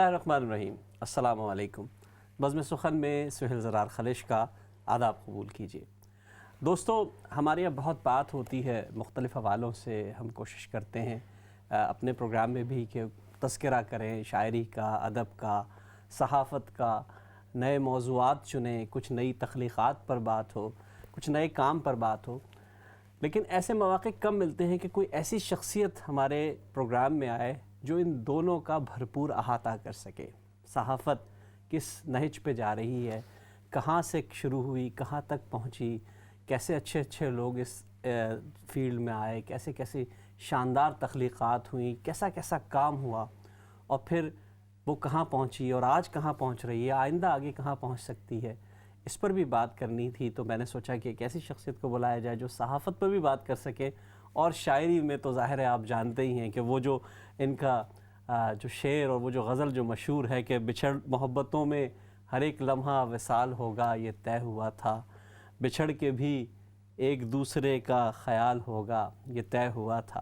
اللہ الرحمن الرحیم، السلام علیکم۔ بزم سخن میں سہیل زرار خلش کا آداب قبول کیجیے۔ دوستو، ہمارے یہاں بہت بات ہوتی ہے، مختلف حوالوں سے ہم کوشش کرتے ہیں اپنے پروگرام میں بھی کہ تذکرہ کریں شاعری کا، ادب کا، صحافت کا، نئے موضوعات چنیں، کچھ نئی تخلیقات پر بات ہو، کچھ نئے کام پر بات ہو، لیکن ایسے مواقع کم ملتے ہیں کہ کوئی ایسی شخصیت ہمارے پروگرام میں آئے جو ان دونوں کا بھرپور احاطہ کر سکے۔ صحافت کس نہج پہ جا رہی ہے، کہاں سے شروع ہوئی، کہاں تک پہنچی، کیسے اچھے اچھے لوگ اس فیلڈ میں آئے، کیسے کیسے شاندار تخلیقات ہوئیں، کیسا کیسا کام ہوا، اور پھر وہ کہاں پہنچی اور آج کہاں پہنچ رہی ہے، آئندہ آگے کہاں پہنچ سکتی ہے، اس پر بھی بات کرنی تھی۔ تو میں نے سوچا کہ ایک ایسی شخصیت کو بلایا جائے جو صحافت پر بھی بات کر سکے، اور شاعری میں تو ظاہر ہے آپ جانتے ہی ہیں کہ وہ جو ان کا جو شعر اور وہ جو غزل جو مشہور ہے کہ بچھڑ محبتوں میں ہر ایک لمحہ وصال ہوگا، یہ طے ہوا تھا، بچھڑ کے بھی ایک دوسرے کا خیال ہوگا، یہ طے ہوا تھا۔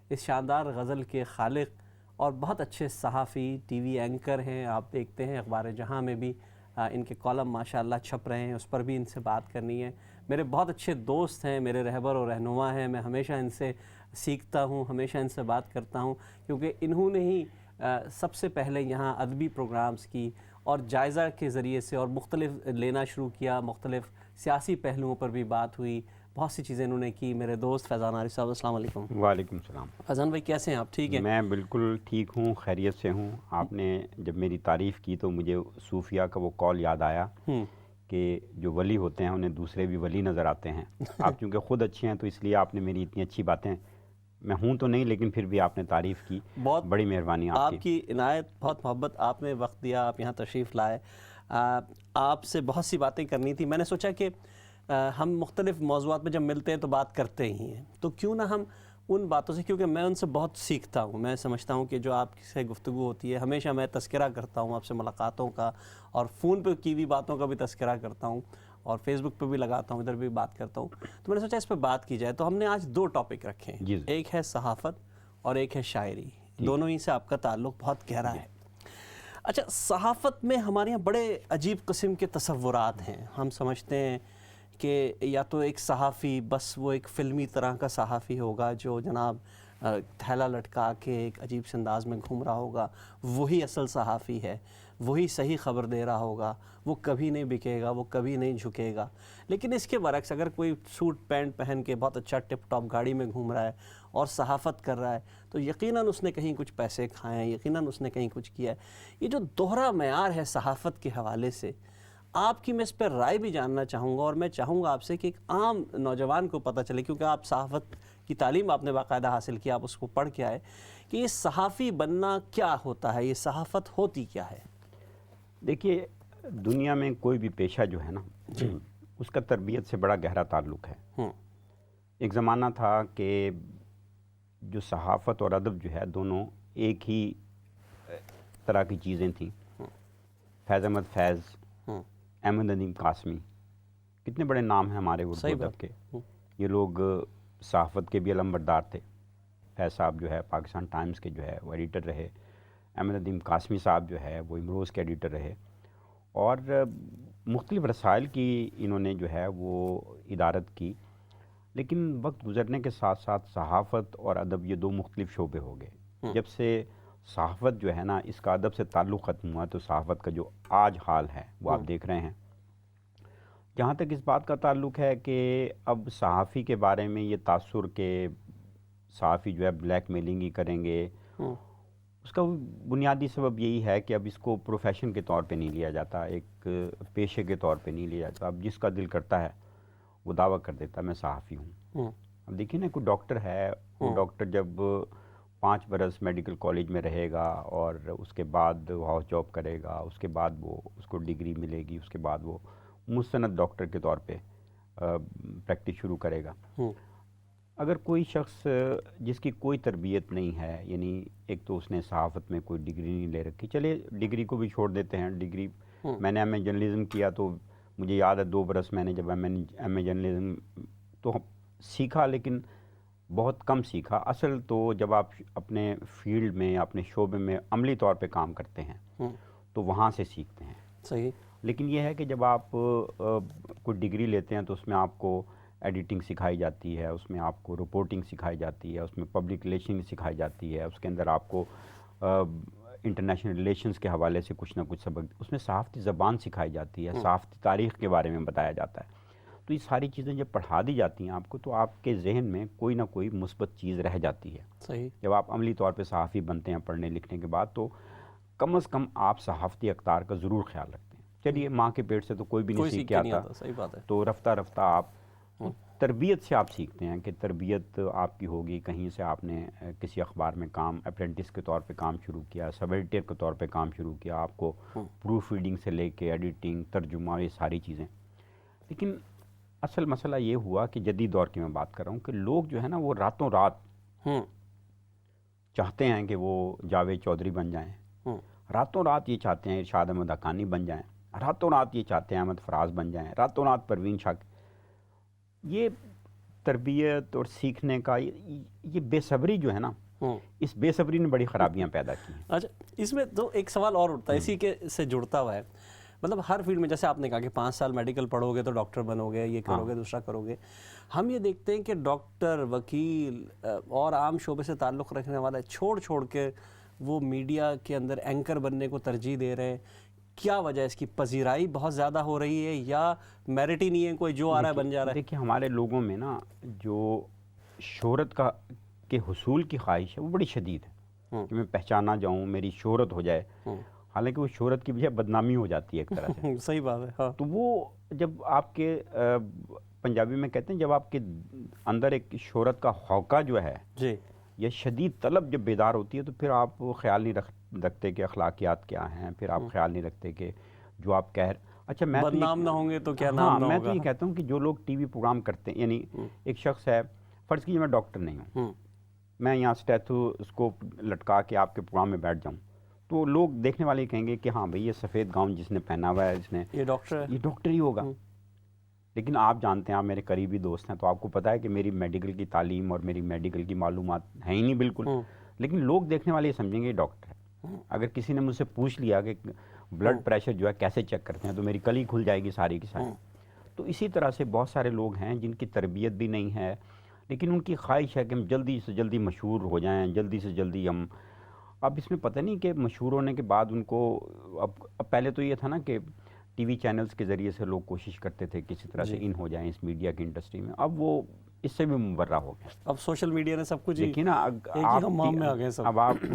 اس شاندار غزل کے خالق اور بہت اچھے صحافی، ٹی وی اینکر ہیں، آپ دیکھتے ہیں اخبار جہاں میں بھی ان کے کالم ماشاءاللہ چھپ رہے ہیں، اس پر بھی ان سے بات کرنی ہے۔ میرے بہت اچھے دوست ہیں، میرے رہبر اور رہنما ہیں، میں ہمیشہ ان سے سیکھتا ہوں، ہمیشہ ان سے بات کرتا ہوں، کیونکہ انہوں نے ہی سب سے پہلے یہاں ادبی پروگرامز کی اور جائزہ کے ذریعے سے اور مختلف لینا شروع کیا، مختلف سیاسی پہلوؤں پر بھی بات ہوئی، بہت سی چیزیں انہوں نے کی۔ میرے دوست فیضان عارف صاحب، السلام علیکم۔ وعلیکم السلام۔ فیضان بھائی کیسے ہیں آپ؟ ٹھیک ہیں؟ میں بالکل ٹھیک ہوں، خیریت سے ہوں۔ آپ نے جب میری تعریف کی تو مجھے صوفیہ کا وہ قول یاد آیا کہ جو ولی ہوتے ہیں انہیں دوسرے بھی ولی نظر آتے ہیں۔ آپ چونکہ خود اچھے ہیں تو اس لیے آپ نے میری اتنی اچھی باتیں، میں ہوں تو نہیں لیکن پھر بھی آپ نے تعریف کی، بہت بڑی مہربانی آپ کی عنایت، بہت محبت، آپ نے وقت دیا، آپ یہاں تشریف لائے، آپ سے بہت سی باتیں کرنی تھی۔ میں نے سوچا کہ ہم مختلف موضوعات میں جب ملتے ہیں تو بات کرتے ہی ہیں، تو کیوں نہ ہم ان باتوں سے، کیونکہ میں ان سے بہت سیکھتا ہوں، میں سمجھتا ہوں کہ جو آپ سے گفتگو ہوتی ہے، ہمیشہ میں تذکرہ کرتا ہوں آپ سے ملاقاتوں کا، اور فون پہ کی ہوئی باتوں کا بھی تذکرہ کرتا ہوں، اور فیس بک پہ بھی لگاتا ہوں، ادھر بھی بات کرتا ہوں، تو میں نے سوچا اس پہ بات کی جائے۔ تو ہم نے آج دو ٹاپک رکھے ہیں، ایک ہے صحافت اور ایک ہے شاعری، دونوں ہی سے آپ کا تعلق بہت گہرا ہے۔ اچھا، صحافت میں ہمارے یہاں بڑے عجیب قسم کے تصورات ہیں۔ ہم سمجھتے ہیں کہ یا تو ایک صحافی بس وہ ایک فلمی طرح کا صحافی ہوگا جو جناب تھیلا لٹکا کے ایک عجیب سے انداز میں گھوم رہا ہوگا، وہی اصل صحافی ہے، وہی صحیح خبر دے رہا ہوگا، وہ کبھی نہیں بکے گا، وہ کبھی نہیں جھکے گا۔ لیکن اس کے برعکس اگر کوئی سوٹ پینٹ پہن کے بہت اچھا ٹپ ٹاپ گاڑی میں گھوم رہا ہے اور صحافت کر رہا ہے تو یقیناً اس نے کہیں کچھ پیسے کھائے ہیں، یقیناً اس نے کہیں کچھ کیا ہے۔ یہ جو دوہرا معیار ہے صحافت کے حوالے سے، آپ کی میں اس پر رائے بھی جاننا چاہوں گا، اور میں چاہوں گا آپ سے کہ ایک عام نوجوان کو پتہ چلے، کیونکہ آپ صحافت کی تعلیم آپ نے باقاعدہ حاصل کی، آپ اس کو پڑھ کے آئے، کہ یہ صحافی بننا کیا ہوتا ہے، یہ صحافت ہوتی کیا ہے؟ دیکھیے، دنیا میں کوئی بھی پیشہ جو ہے نا، اس کا تربیت سے بڑا گہرا تعلق ہے۔ ایک زمانہ تھا کہ جو صحافت اور ادب جو ہے دونوں ایک ہی طرح کی چیزیں تھیں۔ فیض احمد فیض، احمد ندیم قاسمی، کتنے بڑے نام ہیں ہمارے اردو ادب کے۔ یہ لوگ صحافت کے بھی علمبردار تھے۔ فیض صاحب جو ہے پاکستان ٹائمز کے جو ہے وہ ایڈیٹر رہے، احمد ندیم قاسمی صاحب جو ہے وہ امروز کے ایڈیٹر رہے، اور مختلف رسائل کی انہوں نے جو ہے وہ ادارت کی۔ لیکن وقت گزرنے کے ساتھ ساتھ صحافت اور ادب یہ دو مختلف شعبے ہو گئے۔ جب سے صحافت جو ہے نا اس کا ادب سے تعلق ختم ہوا تو صحافت کا جو آج حال ہے وہ آپ دیکھ رہے ہیں۔ جہاں تک اس بات کا تعلق ہے کہ اب صحافی کے بارے میں یہ تاثر کہ صحافی جو ہے بلیک میلنگ ہی کریں گے، اس کا بنیادی سبب یہی ہے کہ اب اس کو پروفیشن کے طور پہ نہیں لیا جاتا، ایک پیشے کے طور پہ نہیں لیا جاتا۔ اب جس کا دل کرتا ہے وہ دعویٰ کر دیتا میں صحافی ہوں۔ اب دیکھیں نا، کوئی ڈاکٹر ہے، وہ ڈاکٹر جب 5 برس میڈیکل کالج میں رہے گا اور اس کے بعد وہ ہاؤس جاب کرے گا، اس کے بعد وہ اس کو ڈگری ملے گی، اس کے بعد وہ مستند ڈاکٹر کے طور پہ پریکٹس شروع کرے گا۔ اگر کوئی شخص جس کی کوئی تربیت نہیں ہے، یعنی ایک تو اس نے صحافت میں کوئی ڈگری نہیں لے رکھی، چلے ڈگری کو بھی چھوڑ دیتے ہیں، ڈگری میں نے ایم اے جرنلزم کیا تو مجھے یاد ہے 2 برس میں نے جب ایم اے جرنلزم تو سیکھا، لیکن بہت کم سیکھا۔ اصل تو جب آپ اپنے فیلڈ میں، اپنے شعبے میں عملی طور پہ کام کرتے ہیں تو وہاں سے سیکھتے ہیں. صحیح. لیکن یہ ہے کہ جب آپ کوئی ڈگری لیتے ہیں تو اس میں آپ کو ایڈیٹنگ سکھائی جاتی ہے, اس میں آپ کو رپورٹنگ سکھائی جاتی ہے, اس میں پبلک ریلیشن سکھائی جاتی ہے, اس کے اندر آپ کو انٹرنیشنل ریلیشنز کے حوالے سے کچھ نہ کچھ سبق, اس میں صحافتی زبان سکھائی جاتی ہے, صحافتی تاریخ کے بارے میں بتایا جاتا ہے. تو یہ ساری چیزیں جب پڑھا دی جاتی ہیں آپ کو تو آپ کے ذہن میں کوئی نہ کوئی مثبت چیز رہ جاتی ہے. صحیح. جب آپ عملی طور پہ صحافی بنتے ہیں پڑھنے لکھنے کے بعد تو کم از کم آپ صحافتی اقدار کا ضرور خیال رکھتے ہیں. چلیے ماں کے پیٹ سے تو کوئی بھی نہیں سیکھ کے آتا. صحیح بات ہے. تو رفتہ رفتہ آپ تربیت سے آپ سیکھتے ہیں کہ تربیت آپ کی ہوگی. کہیں سے آپ نے کسی اخبار میں کام اپرینٹس کے طور پہ کام شروع کیا, سب ایڈیٹر کے طور پہ کام شروع کیا, آپ کو پروف ریڈنگ سے لے کے ایڈیٹنگ, ترجمہ, یہ ساری چیزیں. لیکن اصل مسئلہ یہ ہوا کہ جدید دور کی میں بات کر رہا ہوں کہ لوگ جو ہے نا وہ راتوں رات چاہتے ہیں کہ وہ جاوید چودھری بن جائیں, راتوں رات یہ چاہتے ہیں ارشاد احمد حقانی بن جائیں, راتوں رات یہ چاہتے ہیں احمد فراز بن جائیں, راتوں رات پروین شاہ. یہ تربیت اور سیکھنے کا یہ بے صبری جو ہے نا, اس بے صبری نے بڑی خرابیاں پیدا کی ہیں. اچھا, اس میں تو ایک سوال اور اٹھتا ہے اسی کے سے جڑتا ہوا ہے. مطلب ہر فیلڈ میں جیسے آپ نے کہا کہ 5 سال میڈیکل پڑھو گے تو ڈاکٹر بنو گے, یہ کرو گے, دوسرا کرو گے. ہم یہ دیکھتے ہیں کہ ڈاکٹر, وکیل اور عام شعبے سے تعلق رکھنے والے چھوڑ کے وہ میڈیا کے اندر اینکر بننے کو ترجیح دے رہے ہیں. کیا وجہ ہے اس کی؟ پذیرائی بہت زیادہ ہو رہی ہے یا میرٹ ہی نہیں ہے, کوئی جو آ رہا ہے بن جا رہا ہے؟ دیکھیے ہمارے لوگوں میں نا جو شہرت کے حصول کی خواہش ہے وہ بڑی شدید ہے کہ میں پہچانا جاؤں, میری شہرت ہو جائے. حالانکہ وہ شہرت کی بجائے بدنامی ہو جاتی ہے ایک طرح سے. صحیح بات ہے. ہاں. تو وہ جب آپ کے پنجابی میں کہتے ہیں جب آپ کے اندر ایک شہرت کا ہوکا جو ہے جی, یا شدید طلب جب بیدار ہوتی ہے تو پھر آپ خیال نہیں رکھتے کہ اخلاقیات کیا ہیں, پھر آپ خیال نہیں رکھتے کہ جو آپ کہہ رہے. اچھا, میں بدنام نہ ہوں گے تو کیا نام نہ ہوگا. میں تو یہ کہتا ہوں کہ جو لوگ ٹی وی پروگرام کرتے ہیں, یعنی ایک شخص ہے, فرض کیجیے میں ڈاکٹر نہیں ہوں, میں یہاں اسٹیتھوسکوپ لٹکا کے آپ کے پروگرام میں بیٹھ جاؤں تو لوگ دیکھنے والے کہیں گے کہ ہاں بھئی یہ سفید گاؤن جس نے پہنا ہوا ہے, اس نے یہ ڈاکٹر ہی ہوگا. لیکن آپ جانتے ہیں, آپ میرے قریبی دوست ہیں, تو آپ کو پتہ ہے کہ میری میڈیکل کی تعلیم اور میری میڈیکل کی معلومات ہیں ہی نہیں بالکل. لیکن لوگ دیکھنے والے یہ سمجھیں گے یہ ڈاکٹر ہے. اگر کسی نے مجھ سے پوچھ لیا کہ بلڈ پریشر جو ہے کیسے چیک کرتے ہیں تو میری کلی کھل جائے گی ساری کی ساری. تو اسی طرح سے بہت سارے لوگ ہیں جن کی تربیت بھی نہیں ہے, لیکن ان کی خواہش ہے کہ ہم جلدی سے جلدی مشہور ہو جائیں, جلدی سے جلدی ہم. اب اس میں پتہ نہیں کہ مشہور ہونے کے بعد ان کو اب پہلے تو یہ تھا نا کہ ٹی وی چینلز کے ذریعے سے لوگ کوشش کرتے تھے کسی طرح سے ان ہو جائیں اس میڈیا کی انڈسٹری میں. اب وہ اس سے بھی مبرہ ہو گیا. اب سوشل میڈیا نے سب کچھ دیکھیے نا, اب آپ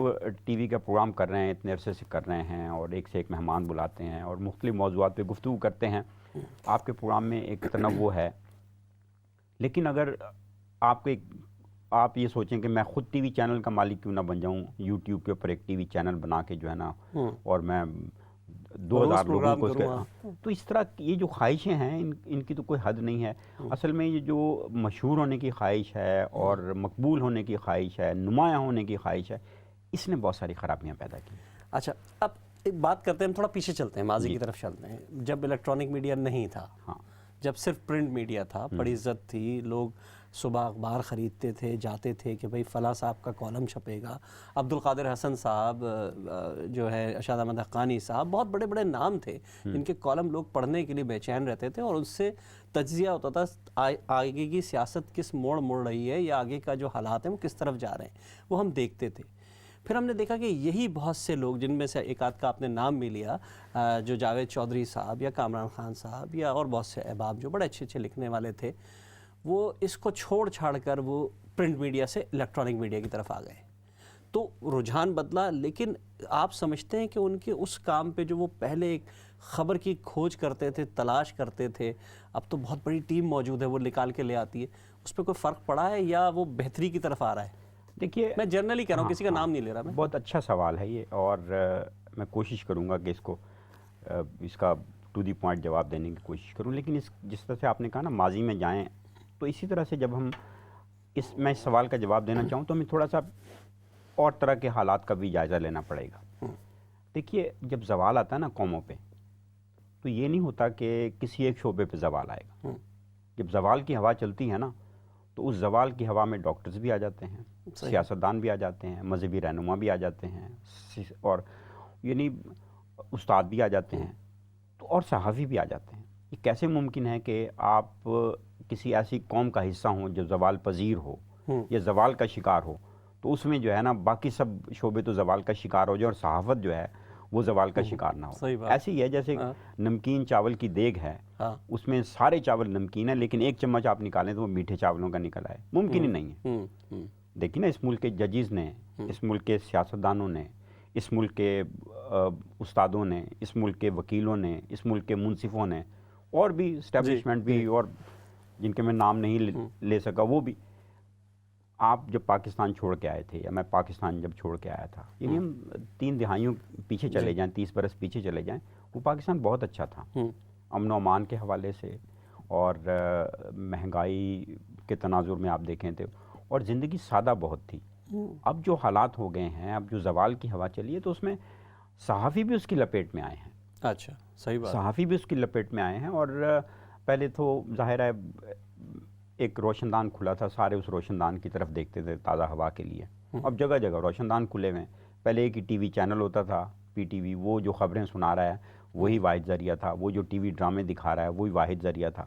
ٹی وی کا پروگرام کر رہے ہیں, اتنے عرصے سے کر رہے ہیں, اور ایک سے ایک مہمان بلاتے ہیں اور مختلف موضوعات پہ گفتگو کرتے ہیں. آپ کے پروگرام میں ایک تنوع ہے, لیکن اگر آپ یہ سوچیں کہ میں خود ٹی وی چینل کا مالک کیوں نہ بن جاؤں, یوٹیوب کے اوپر ایک ٹی وی چینل بنا کے جو ہے نا, اور میں 2000 لوگوں کو تو اس طرح یہ جو خواہشیں ہیں ان کی تو کوئی حد نہیں ہے. اصل میں یہ جو مشہور ہونے کی خواہش ہے اور مقبول ہونے کی خواہش ہے, نمایاں ہونے کی خواہش ہے, اس نے بہت ساری خرابیاں پیدا کی. اچھا, اب ایک بات کرتے ہیں, ہم تھوڑا پیچھے چلتے ہیں, ماضی کی طرف چلتے ہیں. جب الیکٹرانک میڈیا نہیں تھا, جب صرف پرنٹ میڈیا تھا, بڑی عزت تھی, لوگ صبح اخبار خریدتے تھے, جاتے تھے کہ بھئی فلاں صاحب کا کالم چھپے گا. عبد القادر حسن صاحب جو ہے, ارشاد احمد حقانی صاحب, بہت بڑے بڑے نام تھے جن کے کالم لوگ پڑھنے کے لیے بے چین رہتے تھے, اور اس سے تجزیہ ہوتا تھا آگے کی سیاست کس موڑ مڑ رہی ہے یا آگے کا جو حالات ہیں وہ کس طرف جا رہے ہیں, وہ ہم دیکھتے تھے. پھر ہم نے دیکھا کہ یہی بہت سے لوگ, جن میں سے ایک آدھ کا آپ نے نام بھی لیا, جو جاوید چودھری صاحب یا کامران خان صاحب یا اور بہت سے احباب جو بڑے اچھے اچھے لکھنے والے تھے, وہ اس کو چھوڑ چھاڑ کر وہ پرنٹ میڈیا سے الیکٹرانک میڈیا کی طرف آ گئے. تو رجحان بدلا, لیکن آپ سمجھتے ہیں کہ ان کے اس کام پہ جو وہ پہلے ایک خبر کی کھوج کرتے تھے, تلاش کرتے تھے, اب تو بہت بڑی ٹیم موجود ہے, وہ نکال کے لے آتی ہے, اس پہ کوئی فرق پڑا ہے یا وہ بہتری کی طرف آ رہا ہے؟ دیکھیے, میں جنرلی کہہ رہا ہوں, کسی کا نام نہیں لے رہا میں. بہت اچھا سوال ہے یہ, اور میں کوشش کروں گا کہ اس کا ٹو دی پوائنٹ جواب دینے کی کوشش کروں. لیکن جس طرح سے آپ نے کہا نا ماضی میں جائیں, تو اسی طرح سے جب ہم میں اس سوال کا جواب دینا چاہوں تو ہمیں تھوڑا سا اور طرح کے حالات کا بھی جائزہ لینا پڑے گا. دیکھیے, جب زوال آتا ہے نا قوموں پہ, تو یہ نہیں ہوتا کہ کسی ایک شعبے پہ زوال آئے گا. جب زوال کی ہوا چلتی ہے نا, تو اس زوال کی ہوا میں ڈاکٹرز بھی آ جاتے ہیں, سیاستدان بھی آ جاتے ہیں, مذہبی رہنما بھی آ جاتے ہیں, اور یعنی استاد بھی آ جاتے ہیں تو اور صحافی بھی آ جاتے ہیں. یہ کیسے ممکن ہے کہ آپ کسی ایسی قوم کا حصہ ہوں جو زوال پذیر ہو یا زوال کا شکار ہو، تو اس میں جو ہے نا باقی سب شعبے تو زوال کا شکار ہو جائے اور صحافت جو ہے وہ زوال کا شکار نہ ہو. ایسی ہی ہے جیسے نمکین چاول کی دیگ ہے، اس میں سارے چاول نمکین ہیں لیکن ایک چمچ آپ نکالیں تو وہ میٹھے چاولوں کا نکل آئے، ممکن ہی نہیں ہے. دیکھیں نا، اس ملک کے ججز نے، اس ملک کے سیاستدانوں نے، اس ملک کے استادوں نے، اس ملک کے وکیلوں نے، اس ملک کے منصفوں نے، اور بھی اسٹیبلشمنٹ بھی، اور جن کے میں نام نہیں لے سکا وہ بھی، آپ جب پاکستان چھوڑ کے آئے تھے یا میں پاکستان جب چھوڑ کے آیا تھا، یعنی ہم 3 دہائیوں پیچھے چلے جائیں، 30 برس پیچھے چلے جائیں، وہ پاکستان بہت اچھا تھا امن و امان کے حوالے سے، اور مہنگائی کے تناظر میں آپ دیکھیں تھے، اور زندگی سادہ بہت تھی. اب جو حالات ہو گئے ہیں، اب جو زوال کی ہوا چلی ہے، تو اس میں صحافی بھی اس کی لپیٹ میں آئے ہیں. اچھا، صحیح بات. صحافی بھی اس کی لپیٹ میں آئے ہیں، اور پہلے تو ظاہر ہے ایک روشن دان کھلا تھا، سارے اس روشن دان کی طرف دیکھتے تھے تازہ ہوا کے لیے. اب جگہ جگہ روشن دان کھلے ہوئے ہیں. پہلے ایک ہی ٹی وی چینل ہوتا تھا، پی ٹی وی، وہ جو خبریں سنا رہا ہے وہی واحد ذریعہ تھا، وہ جو ٹی وی ڈرامے دکھا رہا ہے وہی واحد ذریعہ تھا.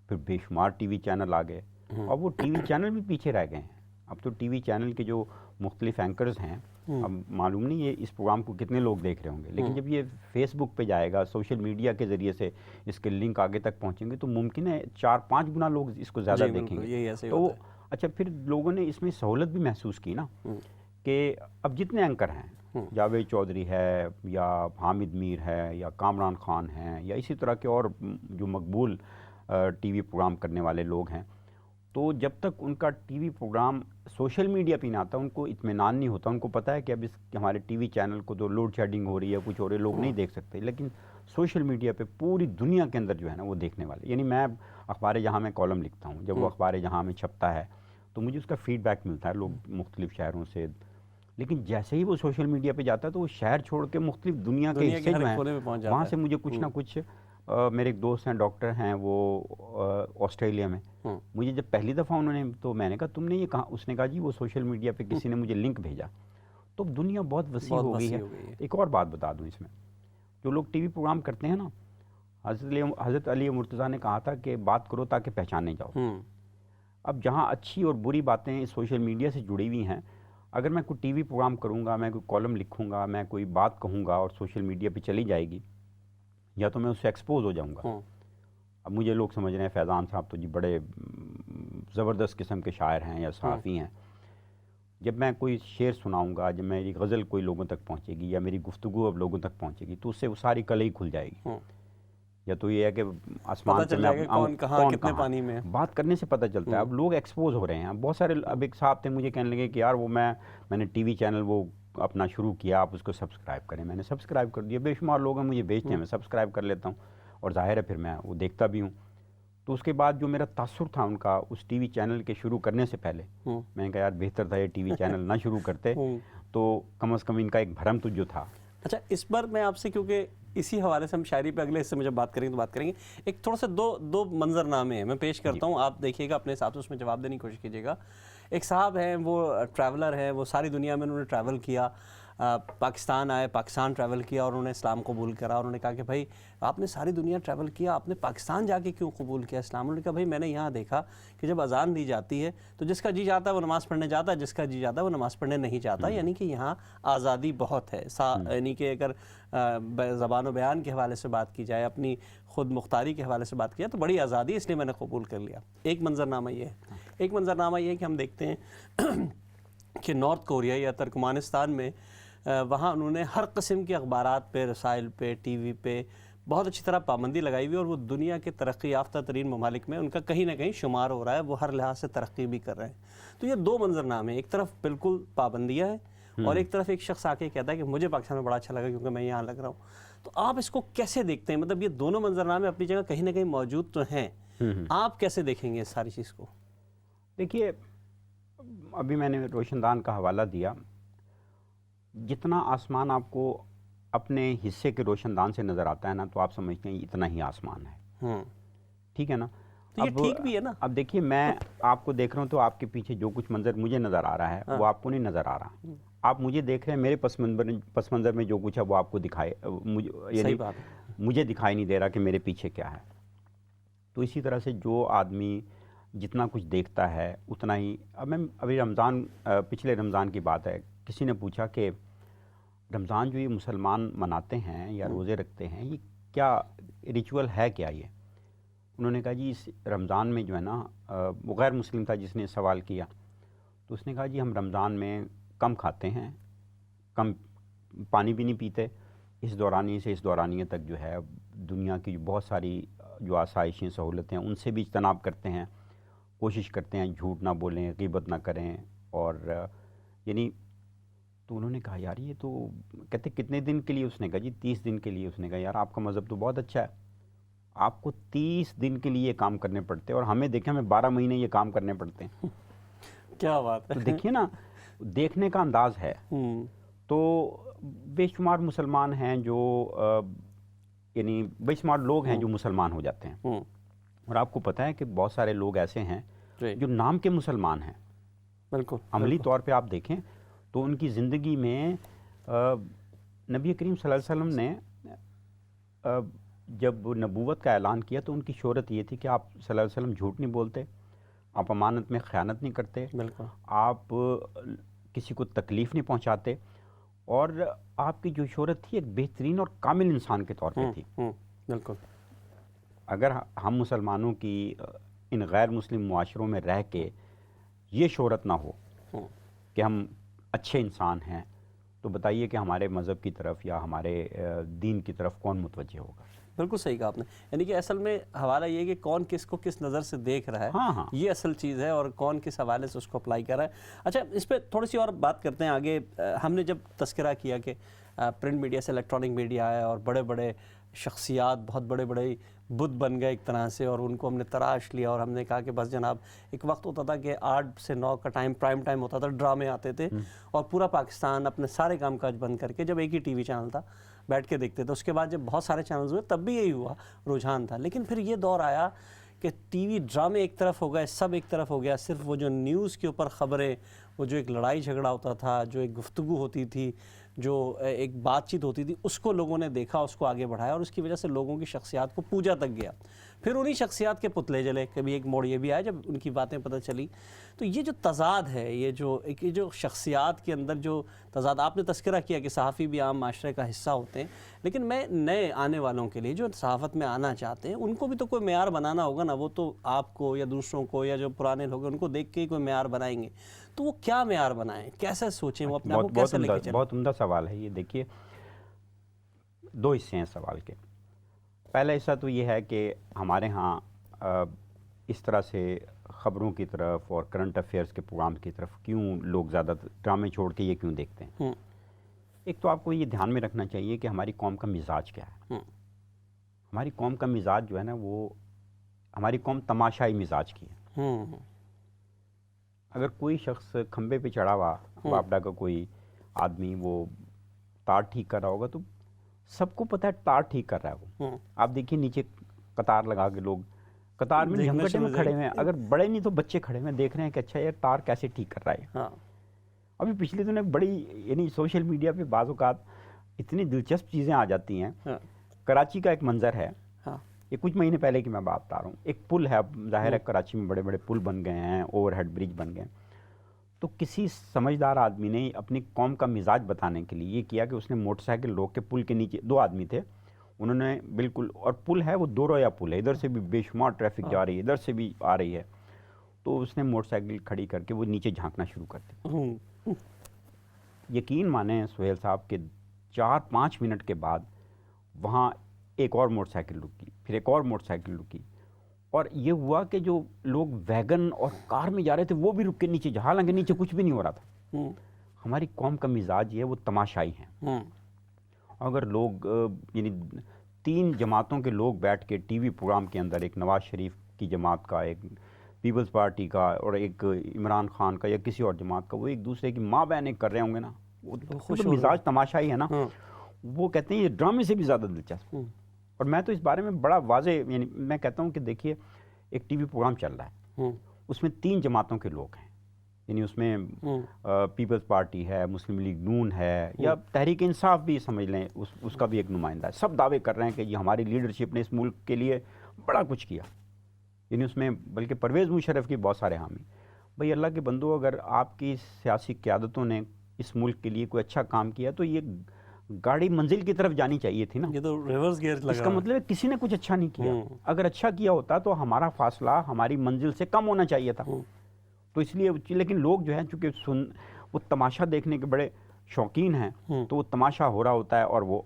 پھر بے شمار ٹی وی چینل آ گئے، اور وہ ٹی وی چینل بھی پیچھے رہ گئے ہیں. اب تو ٹی وی چینل کے جو مختلف اینکرز ہیں، اب معلوم نہیں یہ اس پروگرام کو کتنے لوگ دیکھ رہے ہوں گے، لیکن جب یہ فیس بک پہ جائے گا، سوشل میڈیا کے ذریعے سے اس کے لنک آگے تک پہنچیں گے، تو ممکن ہے 4-5 گنا لوگ اس کو زیادہ دیکھیں گے. تو اچھا، پھر لوگوں نے اس میں سہولت بھی محسوس کی نا، کہ اب جتنے اینکر ہیں، جاوید چودھری ہے یا حامد میر ہے یا کامران خان ہیں یا اسی طرح کے اور جو مقبول ٹی وی پروگرام کرنے والے لوگ ہیں، تو جب تک ان کا TV programme social media پہ نہ آتا ان کو اطمینان نہیں ہوتا. ان کو پتہ ہے کہ اب اس ہمارے ٹی وی چینل کو تو لوڈ شیڈنگ ہو رہی ہے، کچھ ہو رہے لوگ نہیں دیکھ سکتے، لیکن سوشل میڈیا پہ پوری دنیا کے اندر جو ہے نا وہ دیکھنے والے. یعنی میں اخبار جہاں میں کالم لکھتا ہوں، جب وہ اخبار جہاں میں چھپتا ہے تو مجھے اس کا فیڈ بیک ملتا ہے لوگ مختلف شہروں سے، لیکن جیسے ہی وہ سوشل میڈیا پہ جاتا ہے تو وہ شہر چھوڑ کے مختلف دنیا کے حصے جو ہیں وہاں سے مجھے کچھ نہ کچھ. میرے ایک دوست ہیں، ڈاکٹر ہیں، وہ آسٹریلیا میں. مجھے جب پہلی دفعہ انہوں نے، تو میں نے کہا تم نے یہ کہا؟ اس نے کہا جی وہ سوشل میڈیا پہ کسی نے مجھے لنک بھیجا. تو دنیا بہت وسیع ہو گئی ہے. ایک اور بات بتا دوں اس میں، جو لوگ ٹی وی پروگرام کرتے ہیں نا، حضرت علی مرتضیٰ نے کہا تھا کہ بات کرو تاکہ پہچانے جاؤ. اب جہاں اچھی اور بری باتیں سوشل میڈیا سے جڑی ہوئی ہیں، اگر میں کوئی ٹی وی پروگرام کروں گا، میں کوئی کالم لکھوں گا، میں کوئی بات کہوں گا اور سوشل میڈیا پہ چلی جائے گی، یا تو میں اس سے ایکسپوز ہو جاؤں گا. اب مجھے لوگ سمجھ رہے ہیں فیضان صاحب تو جی بڑے زبردست قسم کے شاعر ہیں یا صحافی ہیں. جب میں کوئی شعر سناؤں گا، جب میری غزل کوئی لوگوں تک پہنچے گی یا میری گفتگو اب لوگوں تک پہنچے گی، تو اس سے وہ ساری کلئی کھل جائے گی. یا تو یہ ہے کہ آسمان سے میں کون کتنے پانی میں بات کرنے سے پتہ چلتا ہے. اب لوگ ایکسپوز ہو رہے ہیں. بہت سارے اب ایک صاحب تھے مجھے کہنے لگے کہ یار وہ میں نے ٹی وی چینل وہ اپنا شروع کیا، آپ اس کو سبسکرائب کریں. میں نے سبسکرائب کر دیا. بے شمار لوگ ہیں مجھے بھیجتے ہیں، میں سبسکرائب کر لیتا ہوں، اور ظاہر ہے پھر میں وہ دیکھتا بھی ہوں. تو اس کے بعد جو میرا تاثر تھا ان کا اس ٹی وی چینل کے شروع کرنے سے پہلے، میں نے کہا یار بہتر تھا یہ ٹی وی چینل نہ شروع کرتے، تو کم از کم ان کا ایک بھرم تو جو تھا. اچھا، اس پر میں آپ سے، کیونکہ اسی حوالے سے ہم شاعری پہ اگلے حصے میں جب بات کریں گے تو بات کریں گے، ایک تھوڑا سا دو منظر نامے ہیں میں پیش کرتا ہوں، آپ دیکھیے گا اپنے حساب سے اس میں جواب دینے کی کوشش کیجیے گا. ایک صاحب ہیں، وہ ٹریولر ہیں، وہ ساری دنیا میں انہوں نے ٹریول کیا، پاکستان آئے، پاکستان ٹریول کیا اور انہوں نے اسلام قبول کرا. اور انہوں نے کہا کہ بھائی آپ نے ساری دنیا ٹریول کیا، آپ نے پاکستان جا کے کیوں قبول کیا اسلام؟ انہوں نے کہا بھائی میں نے یہاں دیکھا کہ جب اذان دی جاتی ہے تو جس کا جی جاتا ہے وہ نماز پڑھنے جاتا ہے، جس کا جی جاتا ہے وہ نماز پڑھنے نہیں جاتا. یعنی کہ یہاں آزادی بہت ہے. یعنی کہ اگر زبان و بیان کے حوالے سے بات کی جائے، اپنی خود مختاری کے حوالے سے بات کی جائے تو بڑی آزادی ہے، اس لیے میں نے قبول کر لیا. ایک منظرنامہ یہ ہے. ایک منظرنامہ یہ ہے کہ ہم دیکھتے ہیں کہ نارتھ کوریا یا ترکمانستان میں وہاں انہوں نے ہر قسم کے اخبارات پہ، رسائل پہ، ٹی وی پہ بہت اچھی طرح پابندی لگائی ہوئی، اور وہ دنیا کے ترقی یافتہ ترین ممالک میں ان کا کہیں نہ کہیں شمار ہو رہا ہے، وہ ہر لحاظ سے ترقی بھی کر رہے ہیں. تو یہ دو منظرنامے، ایک طرف بالکل پابندیاں ہیں اور ایک طرف ایک شخص آ کے کہتا ہے کہ مجھے پاکستان میں بڑا اچھا لگا کیونکہ میں یہاں لگ رہا ہوں. تو آپ اس کو کیسے دیکھتے ہیں؟ مطلب یہ دونوں منظرنامے اپنی جگہ کہیں نہ کہیں موجود تو ہیں، آپ کیسے دیکھیں گے اس ساری چیز کو؟ دیکھیے، ابھی میں نے روشن دان کا حوالہ دیا. جتنا آسمان آپ کو اپنے حصے کے روشن دان سے نظر آتا ہے نا، تو آپ سمجھتے ہیں اتنا ہی آسمان ہے. ٹھیک ہے نا؟ تو یہ ٹھیک بھی ہے نا. اب دیکھیے میں آپ کو دیکھ رہا ہوں تو آپ کے پیچھے جو کچھ منظر مجھے نظر آ رہا ہے وہ آپ کو نہیں نظر آ رہا. آپ مجھے دیکھ رہے ہیں، میرے پس منظر میں جو کچھ ہے وہ آپ کو دکھائے، یعنی مجھے دکھائی نہیں دے رہا کہ میرے پیچھے کیا ہے. تو اسی طرح سے جو آدمی جتنا کچھ دیکھتا ہے اتنا ہی. ابھی رمضان، پچھلے رمضان کی بات ہے، کسی نے پوچھا کہ رمضان جو یہ مسلمان مناتے ہیں یا روزے رکھتے ہیں یہ کیا ریچول ہے، کیا یہ؟ انہوں نے کہا جی اس رمضان میں جو ہے نا، وہ غیر مسلم تھا جس نے سوال کیا، تو اس نے کہا جی ہم رمضان میں کم کھاتے ہیں، کم پانی بھی نہیں پیتے. اس دورانی سے اس دورانیے تک جو ہے دنیا کی بہت ساری جو آسائشیں سہولتیں ان سے بھی اجتناب کرتے ہیں، کوشش کرتے ہیں جھوٹ نہ بولیں، غیبت نہ کریں. اور یعنی تو انہوں نے کہا یار یہ تو، کہتے کتنے دن کے لیے؟ اس نے کہا جی 30 دن کے لیے. اس نے کہا یار آپ کا مذہب تو بہت اچھا ہے، آپ کو 30 دن کے لیے کام کرنے پڑتے ہیں اور ہمیں دیکھیں ہمیں 12 مہینے یہ کام کرنے پڑتے ہیں. کیا بات ہے. تو دیکھیے نا، دیکھنے کا انداز ہے. تو بے شمار مسلمان ہیں جو یعنی بے شمار لوگ ہیں جو مسلمان ہو جاتے ہیں. اور آپ کو پتہ ہے کہ بہت سارے لوگ ایسے ہیں جو نام کے مسلمان ہیں، بالکل عملی طور پہ آپ دیکھیں تو ان کی زندگی میں نبی کریم صلی اللہ علیہ وسلم نے جب نبوت کا اعلان کیا تو ان کی شہرت یہ تھی کہ آپ صلی اللہ علیہ وسلم جھوٹ نہیں بولتے، آپ امانت میں خیانت نہیں کرتے، بالکل آپ کسی کو تکلیف نہیں پہنچاتے، اور آپ کی جو شہرت تھی ایک بہترین اور کامل انسان کے طور پہ تھی. بالکل. اگر ہم مسلمانوں کی ان غیر مسلم معاشروں میں رہ کے یہ شہرت نہ ہو کہ ہم اچھے انسان ہیں، تو بتائیے کہ ہمارے مذہب کی طرف یا ہمارے دین کی طرف کون متوجہ ہوگا؟ بالکل صحیح کہا آپ نے. یعنی کہ اصل میں حوالہ یہ ہے کہ کون کس کو کس نظر سے دیکھ رہا ہے، یہ اصل چیز ہے، اور کون کس حوالے سے اس کو اپلائی کر رہا ہے. اچھا اس پہ تھوڑی سی اور بات کرتے ہیں آگے. ہم نے جب تذکرہ کیا کہ پرنٹ میڈیا سے الیکٹرانک میڈیا آیا اور بڑے بڑے شخصیات بہت بڑے بڑے بت بن گئے ایک طرح سے، اور ان کو ہم نے تراش لیا اور ہم نے کہا کہ بس جناب، ایک وقت ہوتا تھا کہ 8 سے 9 کا ٹائم پرائم ٹائم ہوتا تھا، ڈرامے آتے تھے اور پورا پاکستان اپنے سارے کام کاج بند کر کے، جب ایک ہی ٹی وی چینل تھا، بیٹھ کے دیکھتے تھے. اس کے بعد جب بہت سارے چینلز ہوئے تب بھی یہی ہوا، رجحان تھا. لیکن پھر یہ دور آیا کہ ٹی وی ڈرامے ایک طرف ہو گئے، سب ایک طرف ہو گیا. صرف وہ جو نیوز کے اوپر خبریں، وہ جو ایک لڑائی جھگڑا ہوتا تھا، جو ایک گفتگو ہوتی تھی، جو ایک بات چیت ہوتی تھی، اس کو لوگوں نے دیکھا، اس کو آگے بڑھایا، اور اس کی وجہ سے لوگوں کی شخصیات کو پوجا تک گیا. پھر انہی شخصیات کے پتلے جلے. کبھی ایک موڑ یہ بھی آیا جب ان کی باتیں پتہ چلی. تو یہ جو تضاد ہے، یہ جو شخصیات کے اندر جو تضاد، آپ نے تذکرہ کیا کہ صحافی بھی عام معاشرے کا حصہ ہوتے ہیں، لیکن میں نئے آنے والوں کے لیے جو صحافت میں آنا چاہتے ہیں ان کو بھی تو کوئی معیار بنانا ہوگا نا. وہ تو آپ کو یا دوسروں کو یا جو پرانے لوگ ہیں ان کو دیکھ کے ہی کوئی معیار بنائیں گے. تو وہ کیا معیار بنائیں، کیسے سوچیں، وہ اپنے آپ کو کیسے لے کے چلیں؟ بہت عمدہ سوال ہے یہ. دیکھیے 2 حصے ہیں سوال کے. پہلا حصہ تو یہ ہے کہ ہمارے ہاں اس طرح سے خبروں کی طرف اور کرنٹ افیئرس کے پروگرام کی طرف کیوں لوگ زیادہ ڈرامے چھوڑ کے یہ کیوں دیکھتے ہیں؟ ایک تو آپ کو یہ دھیان میں رکھنا چاہیے کہ ہماری قوم کا مزاج کیا ہے. ہماری قوم کا مزاج جو ہے نا، وہ ہماری قوم تماشائی مزاج کی ہے. اگر کوئی شخص کھمبے پہ چڑھا ہوا باپڈا کا کوئی آدمی وہ تار ٹھیک کر رہا ہوگا تو سب کو پتہ ہے تار ٹھیک کر رہا ہے وہ. آپ دیکھیے نیچے قطار لگا کے لوگ قطار میں جھمگٹے میں کھڑے ہوئے ہیں، اگر بڑے نہیں تو بچے کھڑے ہوئے دیکھ رہے ہیں کہ اچھا یہ تار کیسے ٹھیک کر رہا ہے. ابھی پچھلے دنوں بڑی یعنی سوشل میڈیا پہ بعض اوقات اتنی دلچسپ چیزیں آ جاتی ہیں. کراچی کا ایک منظر ہے، یہ کچھ مہینے پہلے کی میں بات بتا رہا ہوں. ایک پل ہے، ظاہر ہے کراچی میں بڑے بڑے پل بن گئے ہیں، اوور ہیڈ برج بن گئے ہیں. تو کسی سمجھدار آدمی نے اپنی قوم کا مزاج بتانے کے لیے یہ کیا کہ اس نے موٹر سائیکل روک کے پل کے نیچے، 2 آدمی تھے، انہوں نے بالکل، اور پل ہے وہ 2 رویا پل ہے، ادھر سے بھی بے شمار ٹریفک جا رہی ہے، ادھر سے بھی آ رہی ہے. تو اس نے موٹر سائیکل کھڑی کر کے وہ نیچے جھانکنا شروع کر دیا. یقین مانیں سہیل صاحب کہ 4-5 منٹ کے بعد وہاں ایک اور موٹر سائیکل رکی، پھر ایک اور موٹر سائیکل رکی، اور یہ ہوا کہ جو لوگ ویگن اور کار میں جا رہے تھے وہ بھی رک کے نیچے جا، حالانکہ نیچے کچھ بھی نہیں ہو رہا تھا. ہماری قوم کا مزاج یہ وہ تماشائی ہیں. اگر لوگ یعنی 3 جماعتوں کے لوگ بیٹھ کے ٹی وی پروگرام کے اندر، ایک نواز شریف کی جماعت کا، ایک پیپلز پارٹی کا، اور ایک عمران خان کا یا کسی اور جماعت کا، وہ ایک دوسرے کی ماں بہنیں کر رہے ہوں گے نا، وہ مزاج تماشائی ہے نا. وہ کہتے ہیں یہ ڈرامے سے بھی زیادہ دلچسپ. اور میں تو اس بارے میں بڑا واضح، یعنی میں کہتا ہوں کہ دیکھیے ایک ٹی وی پروگرام چل رہا ہے، اس میں 3 جماعتوں کے لوگ ہیں، یعنی اس میں پیپلز پارٹی ہے، مسلم لیگ نون ہے، یا تحریک انصاف بھی سمجھ لیں اس کا بھی ایک نمائندہ ہے، سب دعوے کر رہے ہیں کہ یہ ہماری لیڈرشپ نے اس ملک کے لیے بڑا کچھ کیا، یعنی اس میں بلکہ پرویز مشرف کی بہت سارے حامی۔ بھئی اللہ کے بندو، اگر آپ کی سیاسی قیادتوں نے اس ملک کے لیے کوئی اچھا کام کیا تو یہ گاڑی منزل کی طرف جانی چاہیے تھی نا، یہ تو ریورس گیئر لگا، اس کا مطلب ہے کسی نے کچھ اچھا نہیں کیا، اگر اچھا کیا ہوتا تو ہمارا فاصلہ ہماری منزل سے کم ہونا چاہیے تھا، تو اس لیے لیکن لوگ جو ہیں چونکہ وہ تماشا دیکھنے کے بڑے شوقین ہیں، تو وہ تماشا ہو رہا ہوتا ہے، اور وہ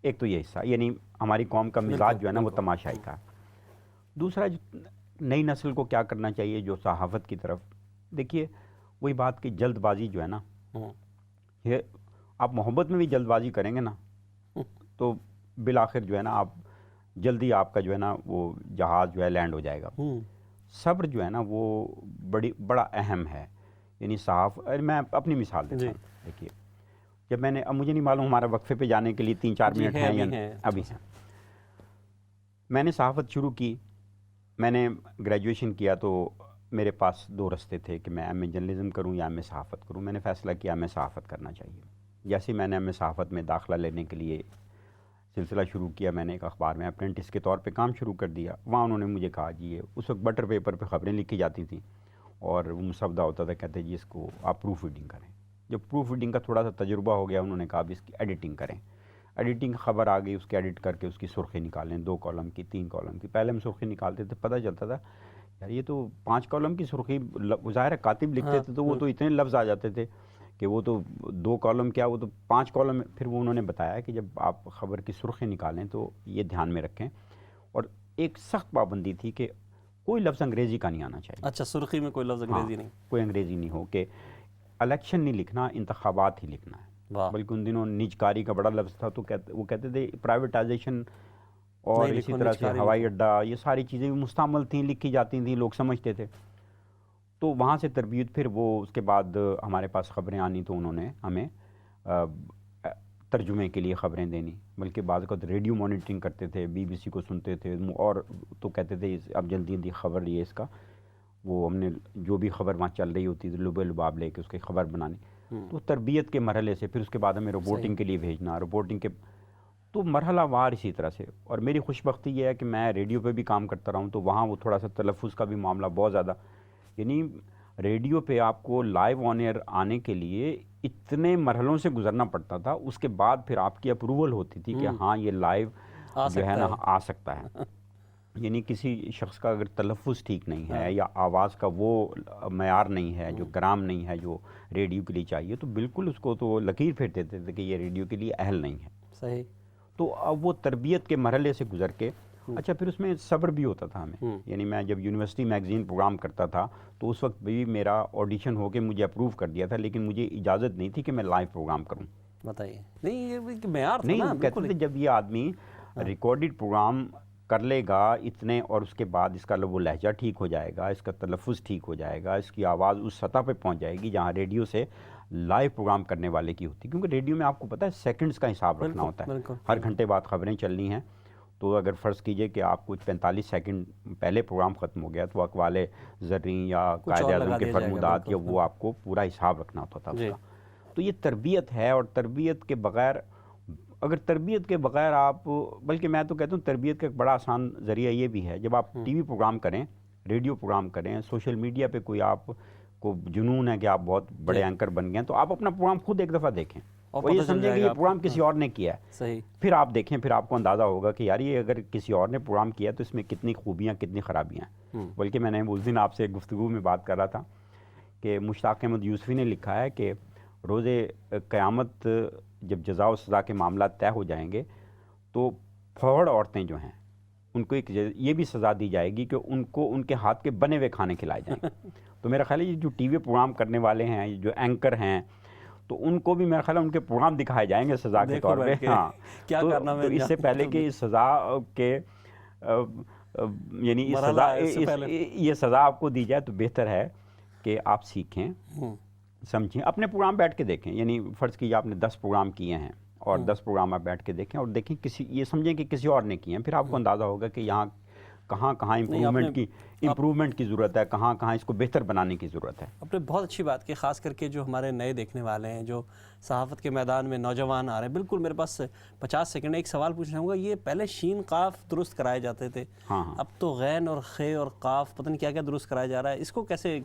ایک تو یہ حصہ، یعنی ہماری قوم کا مزاج جو ہے نا وہ تماشائی کا۔ دوسرا نئی نسل کو کیا کرنا چاہیے جو صحافت کی طرف، دیکھیے وہی بات کہ جلد بازی جو ہے نا، یہ آپ محبت میں بھی جلد بازی کریں گے نا تو بالآخر جو ہے نا آپ جلدی آپ کا جو ہے نا وہ جہاز جو ہے لینڈ ہو جائے گا۔ صبر جو ہے نا وہ بڑا اہم ہے، یعنی میں اپنی مثال دیتا ہوں، دیکھیے جب میں نے، اب مجھے نہیں معلوم ہمارا وقفے پہ جانے کے لیے 3-4 منٹ ہیں یا ابھی ہیں، میں نے صحافت شروع کی، میں نے گریجویشن کیا تو میرے پاس 2 راستے تھے کہ میں ایم اے جرنلزم کروں یا ایم اے صحافت کروں، میں نے فیصلہ کیا ایم اے صحافت کرنا چاہیے۔ جیسے میں نے ایم اے صحافت میں داخلہ لینے کے لیے سلسلہ شروع کیا، میں نے ایک اخبار میں اپرینٹس کے طور پہ کام شروع کر دیا، وہاں انہوں نے مجھے کہا جی یہ اس وقت بٹر پیپر پہ خبریں لکھی جاتی تھیں اور وہ مسودہ ہوتا تھا، کہتے جی اس کو آپ پروف ریڈنگ کریں۔ جب پروف ریڈنگ کا تھوڑا سا تجربہ ہو گیا، انہوں نے کہا اب اس کی ایڈیٹنگ کریں، ایڈیٹنگ خبر آ گئی، اس کی ایڈٹ کر کے اس کی سرخی نکالیں، 2 کالم کی 3 کالم کی۔ پہلے ہم سرخی نکالتے تھے، پتہ چلتا تھا یار یہ تو 5 کالم کی سرخی، ظاہر ہے کاتب لکھتے تھے تو وہ تو اتنے لفظ آ جاتے تھے کہ وہ تو 2 کالم کیا، وہ تو 5 کالم۔ پھر وہ انہوں نے بتایا کہ جب آپ خبر کی سرخی نکالیں تو یہ دھیان میں رکھیں، اور ایک سخت پابندی تھی کہ کوئی لفظ انگریزی کا نہیں آنا چاہیے۔ اچھا، سرخی میں کوئی لفظ انگریزی نہیں، کوئی انگریزی نہیں ہو، کہ الیکشن نہیں لکھنا، انتخابات ہی لکھنا ہے۔ بلکہ ان دنوں نجکاری کا بڑا لفظ تھا، تو وہ کہتے تھے پرائیویٹائزیشن اور اسی طرح سے ہوائی اڈہ، یہ ساری چیزیں بھی مستعمل تھیں، لکھی جاتی تھیں، لوگ سمجھتے تھے۔ تو وہاں سے تربیت، پھر وہ اس کے بعد ہمارے پاس خبریں آنی تو انہوں نے ہمیں ترجمے کے لیے خبریں دینی، بلکہ بعض اوقات ریڈیو مانیٹرنگ کرتے تھے، بی بی سی کو سنتے تھے، اور تو کہتے تھے اب جلدی جلدی خبر یہ اس کا، وہ ہم نے جو بھی خبر وہاں چل رہی ہوتی تھی لبے لباب لے کے اس کی خبر بنانی۔ تو تربیت کے مرحلے سے پھر اس کے بعد ہمیں رپورٹنگ کے لیے بھیجنا، رپورٹنگ کے تو مرحلہ وار اسی طرح سے۔ اور میری خوش بختی یہ ہے کہ میں ریڈیو پہ بھی کام کرتا رہا ہوں، تو وہاں وہ تھوڑا سا تلفظ کا بھی معاملہ بہت زیادہ، یعنی ریڈیو پہ آپ کو لائیو آن ایئر آنے کے لیے اتنے مرحلوں سے گزرنا پڑتا تھا، اس کے بعد پھر آپ کی اپروول ہوتی تھی کہ ہاں یہ لائیو جو ہے نا آ سکتا ہے۔ یعنی کسی شخص کا اگر تلفظ ٹھیک نہیں ہے یا آواز کا وہ معیار نہیں ہے، جو گرام نہیں ہے جو ریڈیو کے لیے چاہیے، تو بالکل اس کو تو لکیر پھیر دیتے تھے کہ یہ ریڈیو کے لیے اہل نہیں ہے۔ صحیح۔ تو اب وہ تربیت کے مرحلے سے گزر کے، اچھا پھر اس میں صبر بھی ہوتا تھا ہمیں، یعنی میں جب یونیورسٹی میگزین پروگرام کرتا تھا تو اس وقت بھی میرا آڈیشن ہو کے مجھے اپروو کر دیا تھا، لیکن مجھے اجازت نہیں تھی کہ میں لائیو پروگرام کروں۔ بتائیے، نہیں یہ معیار تھا نا، نہیں، کہتے تھے جب یہ آدمی ریکارڈڈ پروگرام کر لے گا اتنے، اور اس کے بعد اس کا وہ لہجہ ٹھیک ہو جائے گا، اس کا تلفظ ٹھیک ہو جائے گا، اس کی آواز اس سطح پہ پہنچ جائے گی جہاں ریڈیو سے لائیو پروگرام کرنے والے کی ہوتی ہے، کیونکہ ریڈیو میں آپ کو پتہ ہے سیکنڈز کا حساب رکھنا ہوتا ہے، ہر گھنٹے بعد خبریں چلنی ہیں، تو اگر فرض کیجئے کہ آپ کچھ 45 سیکنڈ پہلے پروگرام ختم ہو گیا تو اقوال زریں یا قائد اعظم کے فرمودات یا وہ آپ کو پورا حساب رکھنا ہوتا تھا اس کا۔ تو یہ تربیت ہے، اور تربیت کے بغیر، اگر تربیت کے بغیر آپ، بلکہ میں تو کہتا ہوں تربیت کا ایک بڑا آسان ذریعہ یہ بھی ہے، جب آپ ٹی وی پروگرام کریں، ریڈیو پروگرام کریں، سوشل میڈیا پہ کوئی آپ کو جنون ہے کہ آپ بہت بڑے اینکر بن گئے ہیں، تو آپ اپنا پروگرام خود ایک دفعہ دیکھیں اور یہ سمجھیں کہ یہ پروگرام کسی اور نے کیا ہے، صحیح، پھر آپ دیکھیں، پھر آپ کو اندازہ ہوگا کہ یار یہ اگر کسی اور نے پروگرام کیا تو اس میں کتنی خوبیاں کتنی خرابیاں ہیں۔ بلکہ میں نے اس دن آپ سے گفتگو میں بات کر رہا تھا کہ مشتاق احمد یوسفی نے لکھا ہے کہ روز قیامت جب جزا و سزا کے معاملات طے ہو جائیں گے تو پھوڑ عورتیں جو ہیں ان کو ایک یہ بھی سزا دی جائے گی کہ ان کو ان کے ہاتھ کے بنے ہوئے کھانے کھلائے جائیں گے۔ تو میرا خیال ہے یہ جو ٹی وی پروگرام کرنے والے ہیں، جو اینکر ہیں، تو ان کو بھی میرا خیال ہے ان کے پروگرام دکھائے جائیں گے سزا کے طور پہ۔ ہاں، کیا کرنا ہے، تو اس سے پہلے کہ اس سزا کے یعنی یہ سزا آپ کو دی جائے تو بہتر ہے کہ آپ سیکھیں، سمجھیں، اپنے پروگرام بیٹھ کے دیکھیں، یعنی فرض کیجیے آپ نے 10 پروگرام کیے ہیں اور 10 پروگرام آپ بیٹھ کے دیکھیں اور دیکھیں یہ سمجھیں کہ کسی اور نے کیے ہیں، پھر آپ کو اندازہ ہوگا کہ یہاں کہاں کہاں امپرومنٹ کی ضرورت ہے، کہاں کہاں اس کو بہتر بنانے کی ضرورت ہے۔ آپ نے بہت اچھی بات کی، خاص کر کے جو ہمارے نئے دیکھنے والے ہیں، جو صحافت کے میدان میں نوجوان آ رہے ہیں۔ بالکل میرے پاس 50 سیکنڈ ایک سوال پوچھنا چاہوں گا، یہ پہلے شین قاف درست کرائے جاتے تھے، اب تو غین اور خے اور قاف پتہ نہیں کیا کیا درست کرایا جا رہا ہے، اس کو کیسے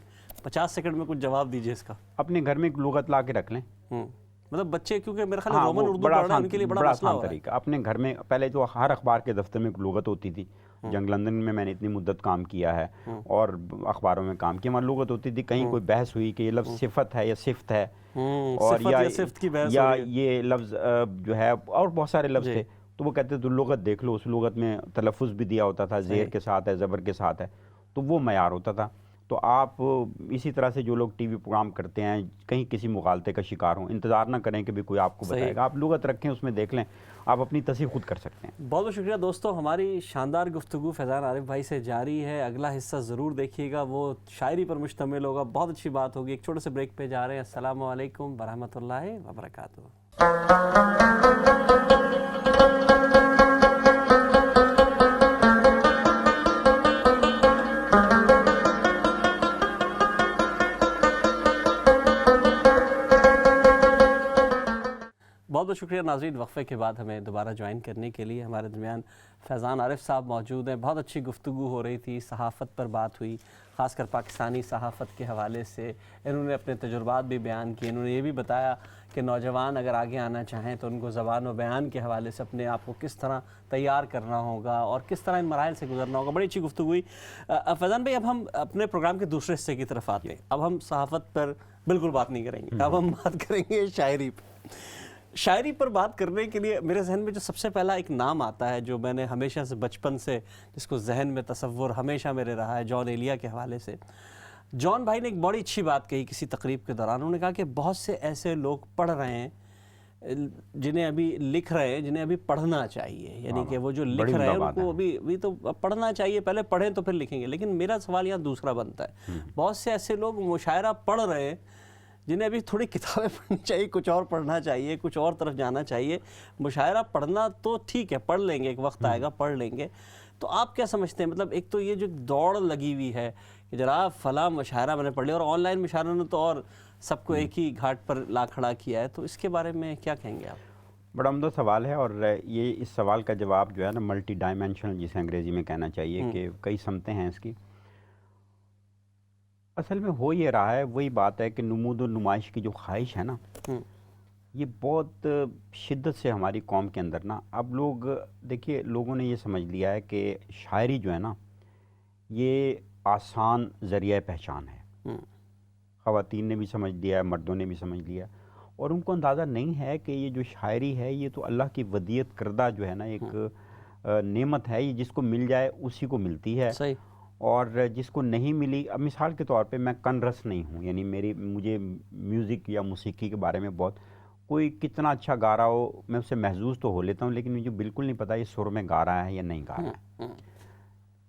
50 سیکنڈ میں کچھ جواب دیجیے اس کا؟ اپنے گھر میں ایک لغت لا کے رکھ لیں۔ مطلب بچے کیونکہ میرے خیال میں رومن اردو پڑھ رہے ہیں، ان کے لیے بڑا مسئلہ ہو رہا ہے۔ اپنے گھر میں پہلے تو ہر اخبار کے دفتر میں ایک لغت ہوتی تھی، جنگ لندن میں نے اتنی مدت کام کیا ہے اور اخباروں میں کام کیا، وہاں لغت ہوتی تھی، کہیں کوئی بحث ہوئی کہ یہ لفظ صفت ہے یا صفت ہے، اور یا یہ لفظ جو ہے، اور بہت سارے لفظ تھے، تو وہ کہتے تھے لغت دیکھ لو، اس لغت میں تلفظ بھی دیا ہوتا تھا، زیر کے ساتھ ہے، زبر کے ساتھ ہے، تو وہ معیار ہوتا تھا۔ تو آپ اسی طرح سے جو لوگ ٹی وی پروگرام کرتے ہیں، کہیں کسی مغالطے کا شکار ہوں، انتظار نہ کریں کہ بھی کوئی آپ کو بتائے گا، آپ لغت رکھیں، اس میں دیکھ لیں، آپ اپنی تصحیح خود کر سکتے ہیں۔ بہت بہت شکریہ دوستو، ہماری شاندار گفتگو فیضان عارف بھائی سے جاری ہے، اگلا حصہ ضرور دیکھیے گا، وہ شاعری پر مشتمل ہوگا، بہت اچھی بات ہوگی۔ ایک چھوٹے سے بریک پہ جا رہے ہیں۔ السلام علیکم ورحمۃ اللہ وبرکاتہ۔ بہت بہت شکریہ ناظرین، وقفے کے بعد ہمیں دوبارہ جوائن کرنے کے لیے ہمارے درمیان فیضان عارف صاحب موجود ہیں۔ بہت اچھی گفتگو ہو رہی تھی، صحافت پر بات ہوئی، خاص کر پاکستانی صحافت کے حوالے سے انہوں نے اپنے تجربات بھی بیان کیے، انہوں نے یہ بھی بتایا کہ نوجوان اگر آگے آنا چاہیں تو ان کو زبان و بیان کے حوالے سے اپنے آپ کو کس طرح تیار کرنا ہوگا اور کس طرح ان مراحل سے گزرنا ہوگا۔ بڑی اچھی گفتگو ہوئی۔ فیضان بھائی، اب ہم اپنے پروگرام کے دوسرے حصے کی طرف آتے ہیں۔ اب ہم صحافت پر بالکل بات نہیں کریں گے، اب ہم بات کریں گے شاعری پر۔ شاعری پر بات کرنے کے لیے میرے ذہن میں جو سب سے پہلا ایک نام آتا ہے، جو میں نے ہمیشہ سے بچپن سے جس کو ذہن میں تصور ہمیشہ میرے رہا ہے، جان ایلیا کے حوالے سے۔ جان بھائی نے ایک بڑی اچھی بات کہی کسی تقریب کے دوران، انہوں نے کہا کہ بہت سے ایسے لوگ پڑھ رہے ہیں جنہیں ابھی لکھ رہے ہیں، جنہیں ابھی پڑھنا چاہیے، یعنی کہ وہ جو لکھ رہے ہیں ان کو ابھی تو پڑھنا چاہیے، پہلے پڑھیں تو پھر لکھیں گے۔ لیکن میرا سوال یہاں دوسرا بنتا ہے، بہت سے ایسے لوگ مشاعرہ پڑھ رہے ہیں جنہیں ابھی تھوڑی کتابیں پڑھنی چاہیے، کچھ اور پڑھنا چاہیے، کچھ اور طرف جانا چاہیے۔ مشاعرہ پڑھنا تو ٹھیک ہے، پڑھ لیں گے، ایک وقت آئے گا پڑھ لیں گے۔ تو آپ کیا سمجھتے ہیں، مطلب ایک تو یہ جو دوڑ لگی ہوئی ہے کہ جناب فلاں مشاعرہ میں نے پڑھ لیا، اور آن لائن مشاعرہ نے تو اور سب کو ایک ہی گھاٹ پر لا کھڑا کیا ہے، تو اس کے بارے میں کیا کہیں گے آپ؟ بڑا عمدہ سوال ہے، اور یہ اس سوال کا جواب جو ہے نا ملٹی ڈائمینشنل، جسے انگریزی میں کہنا چاہیے، کہ کئی سمتیں ہیں اس کی۔ اصل میں ہو یہ رہا ہے، وہی بات ہے کہ نمود و نمائش کی جو خواہش ہے نا، یہ بہت شدت سے ہماری قوم کے اندر نا، اب لوگ دیکھیے، لوگوں نے یہ سمجھ لیا ہے کہ شاعری جو ہے نا یہ آسان ذریعہ پہچان ہے۔ خواتین نے بھی سمجھ لیا ہے، مردوں نے بھی سمجھ لیا، اور ان کو اندازہ نہیں ہے کہ یہ جو شاعری ہے یہ تو اللہ کی ودیعت کردہ جو ہے نا ایک نعمت ہے، یہ جس کو مل جائے اسی کو ملتی ہے، صحیح۔ اور جس کو نہیں ملی، اب مثال کے طور پہ میں کن رس نہیں ہوں، یعنی مجھے میوزک یا موسیقی کے بارے میں بہت، کوئی کتنا اچھا گا رہا ہو میں اسے محظوظ تو ہو لیتا ہوں، لیکن مجھے بالکل نہیں پتہ یہ سر میں گا رہا ہے یا نہیں گا رہا ہے،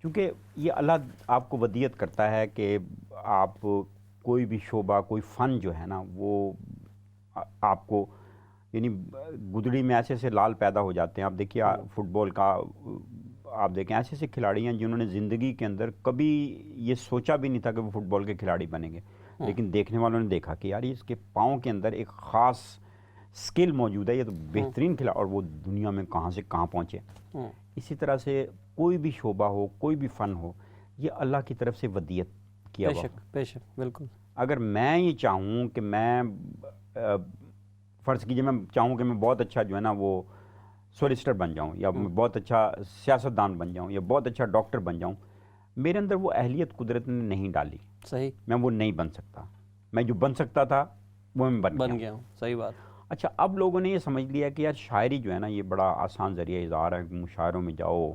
کیونکہ یہ اللہ آپ کو ودیعت کرتا ہے کہ آپ کوئی بھی شعبہ، کوئی فن جو ہے نا وہ آپ کو، یعنی گدڑی میں ایسے سے لال پیدا ہو جاتے ہیں۔ آپ دیکھیے فٹ بال کا، آپ دیکھیں ایسے ایسے کھلاڑی ہیں جنہوں نے زندگی کے اندر کبھی یہ سوچا بھی نہیں تھا کہ وہ فٹ بال کے کھلاڑی بنیں گے، لیکن دیکھنے والوں نے دیکھا کہ یار اس کے پاؤں کے اندر ایک خاص سکل موجود ہے، یہ تو بہترین کھلاڑی، اور وہ دنیا میں کہاں سے کہاں پہنچے۔ اسی طرح سے کوئی بھی شعبہ ہو، کوئی بھی فن ہو، یہ اللہ کی طرف سے ودیعت کیا ہوا ہے۔ بے شک، بالکل۔ اگر میں یہ چاہوں کہ میں فرض کیجئے میں چاہوں کہ میں بہت اچھا جو ہے نا وہ سولسٹر بن جاؤں، یا میں بہت اچھا سیاستدان بن جاؤں، یا بہت اچھا ڈاکٹر بن جاؤں، میرے اندر وہ اہلیت قدرت نے نہیں ڈالی، صحیح، میں وہ نہیں بن سکتا، میں جو بن سکتا تھا وہ میں بن گیا ہوں۔ صحیح بات۔ اچھا، اب لوگوں نے یہ سمجھ لیا کہ یار شاعری جو ہے نا یہ بڑا آسان ذریعہ اظہار ہے، مشاعروں میں جاؤ۔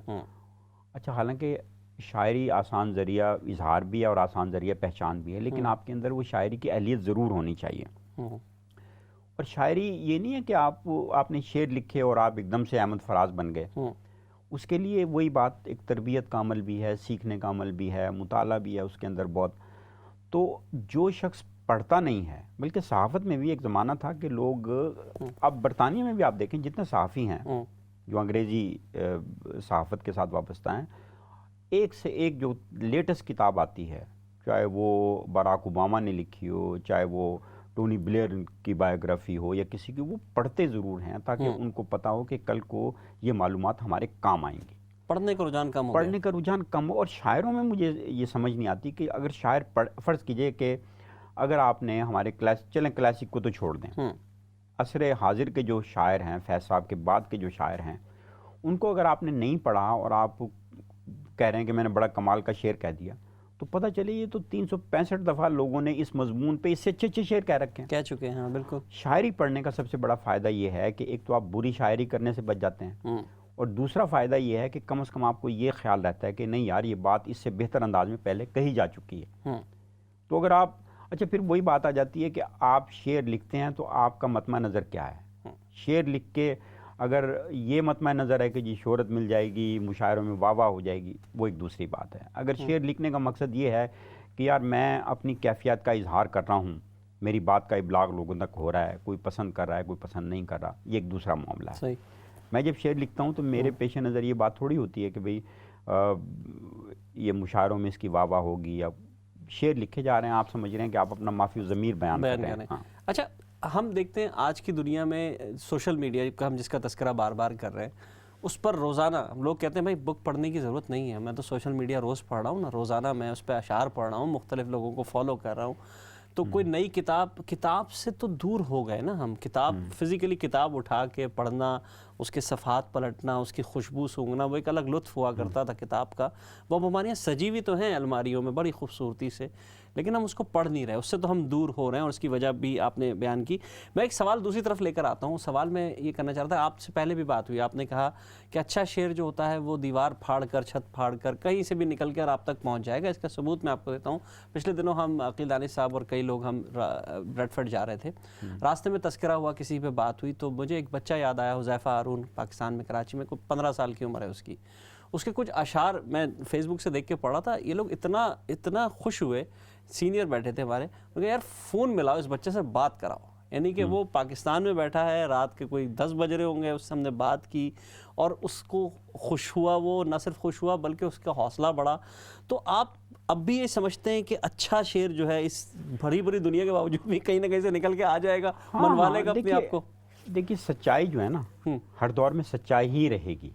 اچھا، حالانکہ شاعری آسان ذریعہ اظہار بھی ہے اور آسان ذریعہ پہچان بھی ہے، لیکن آپ کے اندر وہ شاعری کی اہلیت ضرور ہونی چاہیے۔ اور شاعری یہ نہیں ہے کہ آپ نے شعر لکھے اور آپ ایک دم سے احمد فراز بن گئے، اس کے لیے وہی بات، ایک تربیت کا عمل بھی ہے، سیکھنے کا عمل بھی ہے، مطالعہ بھی ہے اس کے اندر بہت۔ تو جو شخص پڑھتا نہیں ہے، بلکہ صحافت میں بھی ایک زمانہ تھا کہ لوگ، اب برطانیہ میں بھی آپ دیکھیں جتنے صحافی ہیں جو انگریزی صحافت کے ساتھ وابستہ ہیں، ایک سے ایک جو لیٹسٹ کتاب آتی ہے، چاہے وہ باراک اوباما نے لکھی ہو، چاہے وہ ٹونی بلیئر کی بایوگرافی ہو یا کسی کی، وہ پڑھتے ضرور ہیں تاکہ ان کو پتہ ہو کہ کل کو یہ معلومات ہمارے کام آئیں گی۔ پڑھنے کا رجحان کم ہو گیا، پڑھنے کا رجحان کم ہو، اور شاعروں میں مجھے یہ سمجھ نہیں آتی کہ اگر شاعر فرض کیجئے کہ اگر آپ نے ہمارے چلیں کلاسک کو تو چھوڑ دیں، عصر حاضر کے جو شاعر ہیں، فیض صاحب کے بعد کے جو شاعر ہیں، ان کو اگر آپ نے نہیں پڑھا اور آپ کہہ رہے ہیں کہ میں نے بڑا کمال کا شعر کہہ دیا، تو پتہ چلے یہ تو 365 دفعہ لوگوں نے اس مضمون پہ اس سے اچھے اچھے شعر کہہ رکھے ہیں، کہہ چکے ہیں۔ ہاں بالکل۔ شاعری پڑھنے کا سب سے بڑا فائدہ یہ ہے کہ ایک تو آپ بری شاعری کرنے سے بچ جاتے ہیں، اور دوسرا فائدہ یہ ہے کہ کم از کم آپ کو یہ خیال رہتا ہے کہ نہیں یار یہ بات اس سے بہتر انداز میں پہلے کہی جا چکی ہے۔ تو اگر آپ اچھا، پھر وہی بات آ جاتی ہے کہ آپ شعر لکھتے ہیں تو آپ کا مطمع نظر کیا ہے؟ شعر لکھ کے اگر یہ مطمع نظر ہے کہ جی شہرت مل جائے گی، مشاعروں میں واہ واہ ہو جائے گی، وہ ایک دوسری بات ہے۔ اگر شعر لکھنے کا مقصد یہ ہے کہ یار میں اپنی کیفیت کا اظہار کر رہا ہوں، میری بات کا ابلاغ لوگوں تک ہو رہا ہے، کوئی پسند کر رہا ہے، کوئی پسند نہیں کر رہا، یہ ایک دوسرا معاملہ ہے۔ صحیح۔ میں جب شعر لکھتا ہوں تو میرے پیش نظر یہ بات تھوڑی ہوتی ہے کہ بھئی یہ مشاعروں میں اس کی واہ واہ ہوگی، یا شعر لکھے جا رہے ہیں، آپ سمجھ رہے ہیں کہ آپ اپنا مافی الضمیر بیان کر رہے ہیں۔ اچھا، ہم دیکھتے ہیں آج کی دنیا میں سوشل میڈیا کا ہم جس کا تذکرہ بار بار کر رہے ہیں، اس پر روزانہ ہم لوگ کہتے ہیں بھائی بک پڑھنے کی ضرورت نہیں ہے، میں تو سوشل میڈیا روز پڑھ رہا ہوں نا، روزانہ میں اس پہ اشعار پڑھ رہا ہوں، مختلف لوگوں کو فالو کر رہا ہوں، تو کوئی نئی کتاب سے تو دور ہو گئے نا ہم۔ کتاب فزیکلی کتاب اٹھا کے پڑھنا، اس کے صفحات پلٹنا، اس کی خوشبو سونگھنا، وہ ایک الگ لطف ہوا کرتا تھا کتاب کا۔ وہ اب ہمارے یہاں سجی ہوئی تو ہیں الماریوں میں بڑی خوبصورتی سے، لیکن ہم اس کو پڑھ نہیں رہے، اس سے تو ہم دور ہو رہے ہیں، اور اس کی وجہ بھی آپ نے بیان کی۔ میں ایک سوال دوسری طرف لے کر آتا ہوں۔ سوال میں یہ کرنا چاہتا تھا، آپ سے پہلے بھی بات ہوئی، آپ نے کہا کہ اچھا شعر جو ہوتا ہے وہ دیوار پھاڑ کر، چھت پھاڑ کر، کہیں سے بھی نکل کر آپ تک پہنچ جائے گا۔ اس کا ثبوت میں آپ کو دیتا ہوں۔ پچھلے دنوں ہم عقیل دانش صاحب اور کئی لوگ ہم بریڈ فورڈ جا رہے تھے، راستے میں تذکرہ ہوا، کسی پہ بات ہوئی، تو مجھے ایک بچہ یاد آیا، حذیفہ ہارون، پاکستان میں کراچی میں، کوئی 15 سال کی عمر ہے اس کی۔ اس کے کچھ اشعار میں فیس بک سے دیکھ کے پڑھا تھا، یہ لوگ اتنا خوش ہوئے، سینئر بیٹھے تھے ہمارے، کہ یار فون ملاؤ اس بچے سے بات کراؤ، یعنی کہ وہ پاکستان میں بیٹھا ہے، رات کے کوئی 10 بج رہے ہوں گے، اس سے ہم نے بات کی اور اس کو خوش ہوا، وہ نہ صرف خوش ہوا بلکہ اس کا حوصلہ بڑھا۔ تو آپ اب بھی یہ سمجھتے ہیں کہ اچھا شعر جو ہے اس بھری بھری دنیا کے باوجود بھی کہیں نہ کہیں سے نکل کے آ جائے گا، منوا لے گا اپنے آپ کو؟ دیکھیے سچائی جو ہے نا، ہر دور میں سچائی ہی رہے گی۔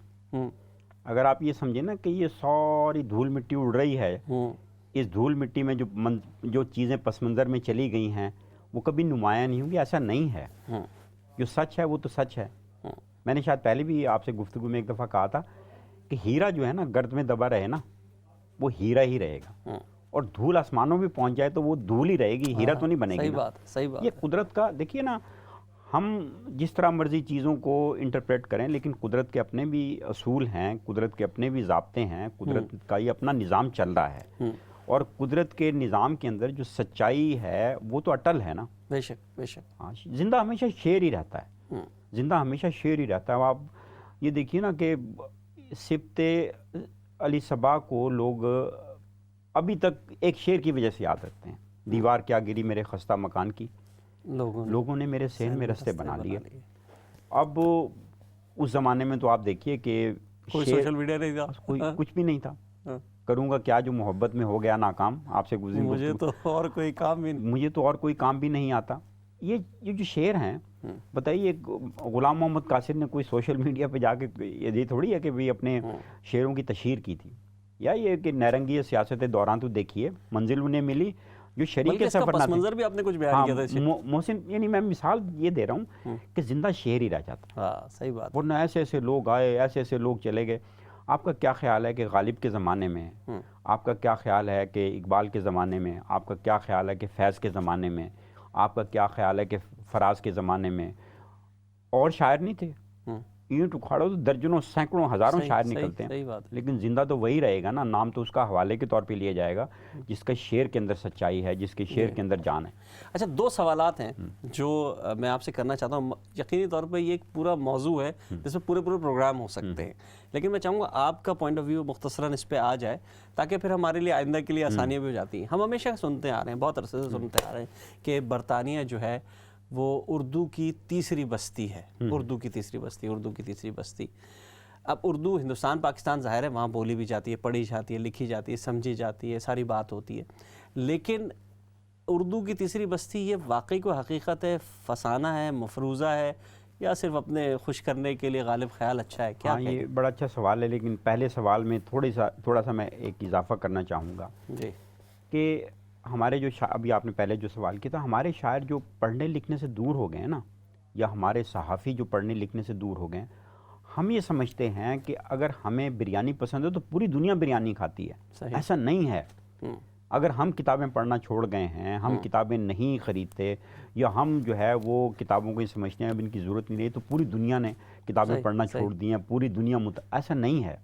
اگر آپ یہ سمجھیں نا کہ یہ ساری دھول مٹی اڑ رہی ہے، اس دھول مٹی میں جو چیزیں پس منظر میں چلی گئی ہیں وہ کبھی نمایاں نہیں ہوں گی، ایسا نہیں ہے۔ جو سچ ہے وہ تو سچ ہے۔ میں نے شاید پہلے بھی آپ سے گفتگو میں ایک دفعہ کہا تھا کہ ہیرا جو ہے نا گرد میں دبا رہے نا، وہ ہیرا ہی رہے گا، اور دھول آسمانوں میں پہنچ جائے تو وہ دھول ہی رہے گی، ہیرا تو نہیں بنے گی۔ صحیح بات۔ یہ قدرت کا دیکھیے نا، ہم جس طرح مرضی چیزوں کو انٹرپریٹ کریں، لیکن قدرت کے اپنے بھی اصول ہیں، قدرت کے اپنے بھی ضابطے ہیں، قدرت کا یہ اپنا نظام چل رہا ہے، اور قدرت کے نظام کے اندر جو سچائی ہے وہ تو اٹل ہے نا۔ بے شک بے شک۔ ہاں، زندہ ہمیشہ شعر ہی رہتا ہے، زندہ ہمیشہ شعر ہی رہتا ہے۔ آپ یہ دیکھیے نا کہ سبط علی صبا کو لوگ ابھی تک ایک شعر کی وجہ سے یاد رکھتے ہیں، دیوار کیا گری میرے خستہ مکان کی، لوگوں نے میرے صحن میں رستے بنا لیے۔ اب اس زمانے میں تو آپ دیکھیے کہ کوئی سوشل میڈیا نہیں تھا، کوئی کچھ بھی نہیں تھا، کروں گا کیا جو محبت میں ہو گیا ناکام، آپ سے گزری مجھے تو اور کوئی کام بھی نہیں، مجھے تو اور کوئی کام بھی نہیں آتا۔ یہ جو شعر ہیں، بتائیے غلام محمد قاصر نے کوئی سوشل میڈیا پہ جا کے یہ تھوڑی ہے کہ بھی اپنے شعروں کی تشہیر کی تھی، یا یہ کہ نیرنگی سیاست دوران تو دیکھیے منزل انہیں ملی جو شریک سفر نہ پس منظر بھی آپ نے کچھ بیان کیا تھا۔ محسن، یعنی میں مثال یہ دے رہا ہوں کہ زندہ شعر ہی رہ جاتا۔ ہاں صحیح بات۔ ورنہ ایسے ایسے لوگ آئے، ایسے ایسے لوگ چلے گئے۔ آپ کا کیا خیال ہے کہ غالب کے زمانے میں، آپ کا کیا خیال ہے کہ اقبال کے زمانے میں، آپ کا کیا خیال ہے کہ فیض کے زمانے میں، آپ کا کیا خیال ہے کہ فراز کے زمانے میں اور شاعر نہیں تھے؟ اینٹ اکھاڑو تو درجنوں، سینکڑوں، ہزاروں شاعر نکلتے ہیں، لیکن زندہ تو وہی رہے گا نا، نام تو اس کا حوالے کے طور پہ لیا جائے گا جس کا شعر کے اندر سچائی ہے، جس کے شعر کے اندر جان ہے۔ اچھا، 2 سوالات ہیں جو میں آپ سے کرنا چاہتا ہوں، یقینی طور پہ یہ ایک پورا موضوع ہے جس میں پورے پروگرام ہو سکتے ہیں، لیکن میں چاہوں گا آپ کا پوائنٹ آف ویو مختصراً اس پہ آ جائے تاکہ پھر ہمارے لیے آئندہ کے لیے آسانیاں بھی ہو جاتی ہیں۔ ہم ہمیشہ سنتے آ رہے ہیں، بہت عرصے سے سنتے آ رہے ہیں کہ برطانیہ جو ہے وہ اردو کی تیسری بستی ہے، اردو کی تیسری بستی۔ اب اردو ہندوستان پاکستان ظاہر ہے وہاں بولی بھی جاتی ہے، پڑھی جاتی ہے، لکھی جاتی ہے، سمجھی جاتی ہے، ساری بات ہوتی ہے، لیکن اردو کی تیسری بستی یہ واقعی کوئی حقیقت ہے، فسانہ ہے، مفروضہ ہے، یا صرف اپنے خوش کرنے کے لیے غالب خیال اچھا ہے؟ کیا ہاں یہ بڑا اچھا سوال ہے، لیکن پہلے سوال میں تھوڑا سا میں ایک اضافہ کرنا چاہوں گا جی کہ ہمارے جو ابھی آپ نے پہلے جو سوال کیا تھا، ہمارے شاعر جو پڑھنے لکھنے سے دور ہو گئے ہیں نا، یا ہمارے صحافی جو پڑھنے لکھنے سے دور ہو گئے ہیں، ہم یہ سمجھتے ہیں کہ اگر ہمیں بریانی پسند ہے تو پوری دنیا بریانی کھاتی ہے. صحیح. ایسا نہیں ہے. اگر ہم کتابیں پڑھنا چھوڑ گئے ہیں، ہم کتابیں نہیں خریدتے، یا ہم جو ہے وہ کتابوں کو یہ سمجھتے ہیں اب ان کی ضرورت نہیں رہی، تو پوری دنیا نے کتابیں پڑھنا چھوڑ دی ہیں، پوری دنیا ایسا نہیں ہے.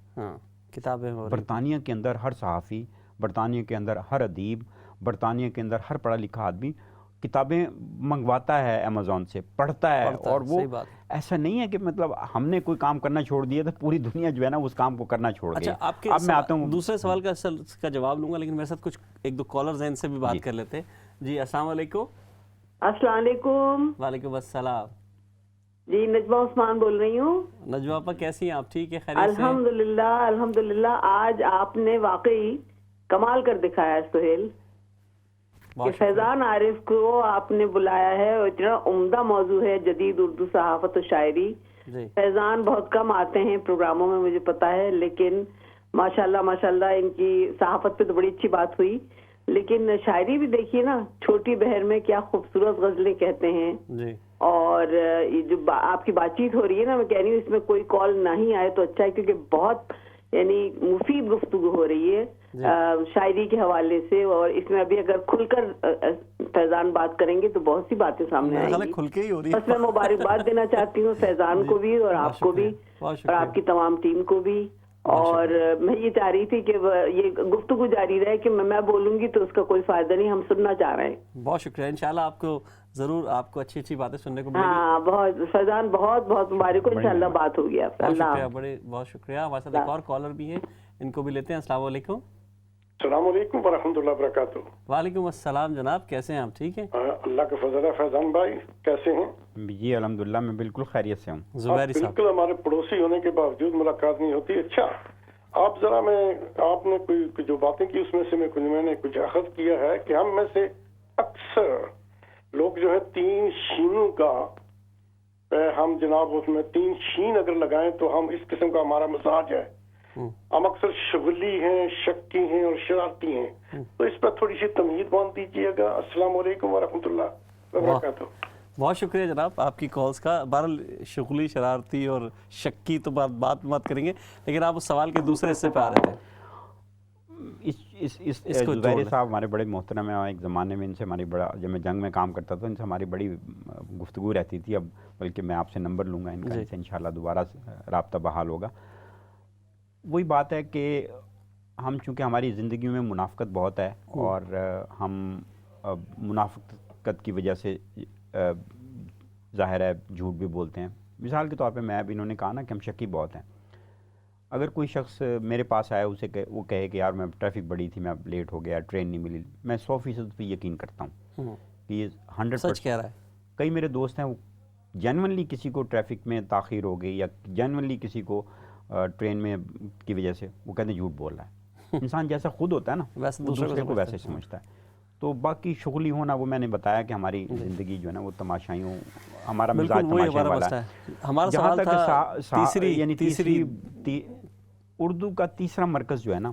کتابیں برطانیہ کے اندر ہر صحافی، برطانیہ کے اندر ہر ادیب، برطانیہ کے اندر ہر پڑھا لکھا آدمی کتابیں منگواتا ہے امیزون سے، پڑھتا ہے. اور وہ ایسا نہیں ہے کہ مطلب ہم نے کوئی کام کرنا چھوڑ دیا تو پوری دنیا جو ہے نا اس کام کو کرنا چھوڑ گئی. اچھا، اب میں آتا ہوں دوسرے سوال کا جواب لوں گا، لیکن میرے ساتھ کچھ ایک دو کالر ذہن سے بھی بات کر لیتے ہیں. جی السلام علیکم. السلام علیکم. وعلیکم السلام. جی نجمہ عثمان بول رہی ہوں. نجمہ آپا کیسی ہیں آپ؟ ٹھیک ہے، خیریت سے؟ الحمدللہ الحمدللہ. آج آپ نے واقعی کمال کر دکھایا ہے سہیل، کہ فیضان عارف کو آپ نے بلایا ہے، اور اتنا عمدہ موضوع ہے جدید اردو صحافت و شاعری. فیضان بہت کم آتے ہیں پروگراموں میں مجھے پتا ہے، لیکن ماشاءاللہ ماشاءاللہ ان کی صحافت پہ تو بڑی اچھی بات ہوئی. لیکن شاعری بھی دیکھیے نا، چھوٹی بہر میں کیا خوبصورت غزلیں کہتے ہیں. اور جو آپ کی بات چیت ہو رہی ہے نا، میں کہہ رہی ہوں اس میں کوئی کال نہیں آئے تو اچھا ہے، کیونکہ بہت یعنی مفید گفتگو ہو رہی ہے شاعری کے حوالے سے. اور اس میں ابھی اگر کھل کر فیضان بات کریں گے تو بہت سی باتیں سامنے آئیں گی. بس میں مبارکباد دینا چاہتی ہوں فیضان کو بھی، اور آپ کو بھی، اور آپ کی تمام ٹیم کو بھی. اور میں یہ چاہ رہی تھی کہ یہ گفتگو جاری رہے، کہ میں بولوں گی تو اس کا کوئی فائدہ نہیں، ہم سننا چاہ رہے ہیں. بہت شکریہ. انشاءاللہ آپ کو ضرور آپ کو اچھی اچھی باتیں سننے کو ملیں گی. ہاں بہت فیضان، بہت بہت مبارک ہو، انشاءاللہ بات ہوگی آپ سے. بہت شکریہ، بہت شکریہ. ہمارے ساتھ ایک اور کالر بھی ہیں، ان کو بھی لیتے ہیں. السلام علیکم. السلام علیکم ورحمۃ اللہ وبرکاتہ. وعلیکم السلام جناب، کیسے ہیں آپ؟ ٹھیک ہیں؟ اللہ کا فضل ہے. فیضان بھائی کیسے ہیں؟ جی الحمدللہ میں بالکل خیریت سے ہوں. زبیری صاحب بالکل ہمارے پڑوسی ہونے کے باوجود ملاقات نہیں ہوتی. اچھا آپ ذرا آپ نے کوئی جو باتیں کی اس میں سے میں نے کچھ اخذ کیا ہے کہ ہم میں سے اکثر لوگ جو ہے 3 شینوں کا ہم جناب اس میں 3 شین اگر لگائیں تو ہم اس قسم کا ہمارا مزاج ہے. ہم اکثر شغلی ہیں، شکی ہیں اور شرارتی ہیں. تو اس پر تھوڑی سی تمہید باندھ دیجیے گا. السلام علیکم ورحمۃ اللہ وبرکاتہ. بہت شکریہ جناب آپ کی کالز کا. بہرحال شغلی، شرارتی اور شکی تو بات کریں گے، لیکن آپ اس سوال کے دوسرے حصے پہ آ رہے تھے. زبیر صاحب ہمارے بڑے محترم ہیں. ایک زمانے میں ان سے ہماری جب میں جنگ میں کام کرتا تھا ان سے ہماری بڑی گفتگو رہتی تھی. اب بلکہ میں آپ سے نمبر لوں گا ان کا، ان سے انشاءاللہ دوبارہ رابطہ بحال ہوگا. وہی بات ہے کہ ہم چونکہ ہماری زندگی میں منافقت بہت ہے، اور ہم منافقت کی وجہ سے ظاہر ہے جھوٹ بھی بولتے ہیں. مثال کے طور پہ میں اب انہوں نے کہا نا کہ ہم شکی بہت ہیں. اگر کوئی شخص میرے پاس آیا وہ کہے کہ یار میں ٹریفک بڑی تھی، میں لیٹ ہو گیا، ٹرین نہیں ملی، میں 100% پہ یقین کرتا ہوں کہ یہ 100% سچ کہہ رہا ہے. کئی میرے دوست ہیں وہ جینونلی کسی کو ٹریفک میں تاخیر ہو گئی، یا جینونلی کسی کو ٹرین میں کی وجہ سے وہ کہتے ہیں جھوٹ بول رہا ہے. انسان جیسا خود ہوتا ہے نا دوسرے کو ویسے سمجھتا ہے. تو باقی شغلی ہونا وہ میں نے بتایا کہ ہماری زندگی جو ہے نا وہ تماشائیوں، ہمارا مزاج تماشائیوں والا ہے. ہمارا سوال تھا یعنی تیسری اردو کا تیسرا مرکز جو ہے نا،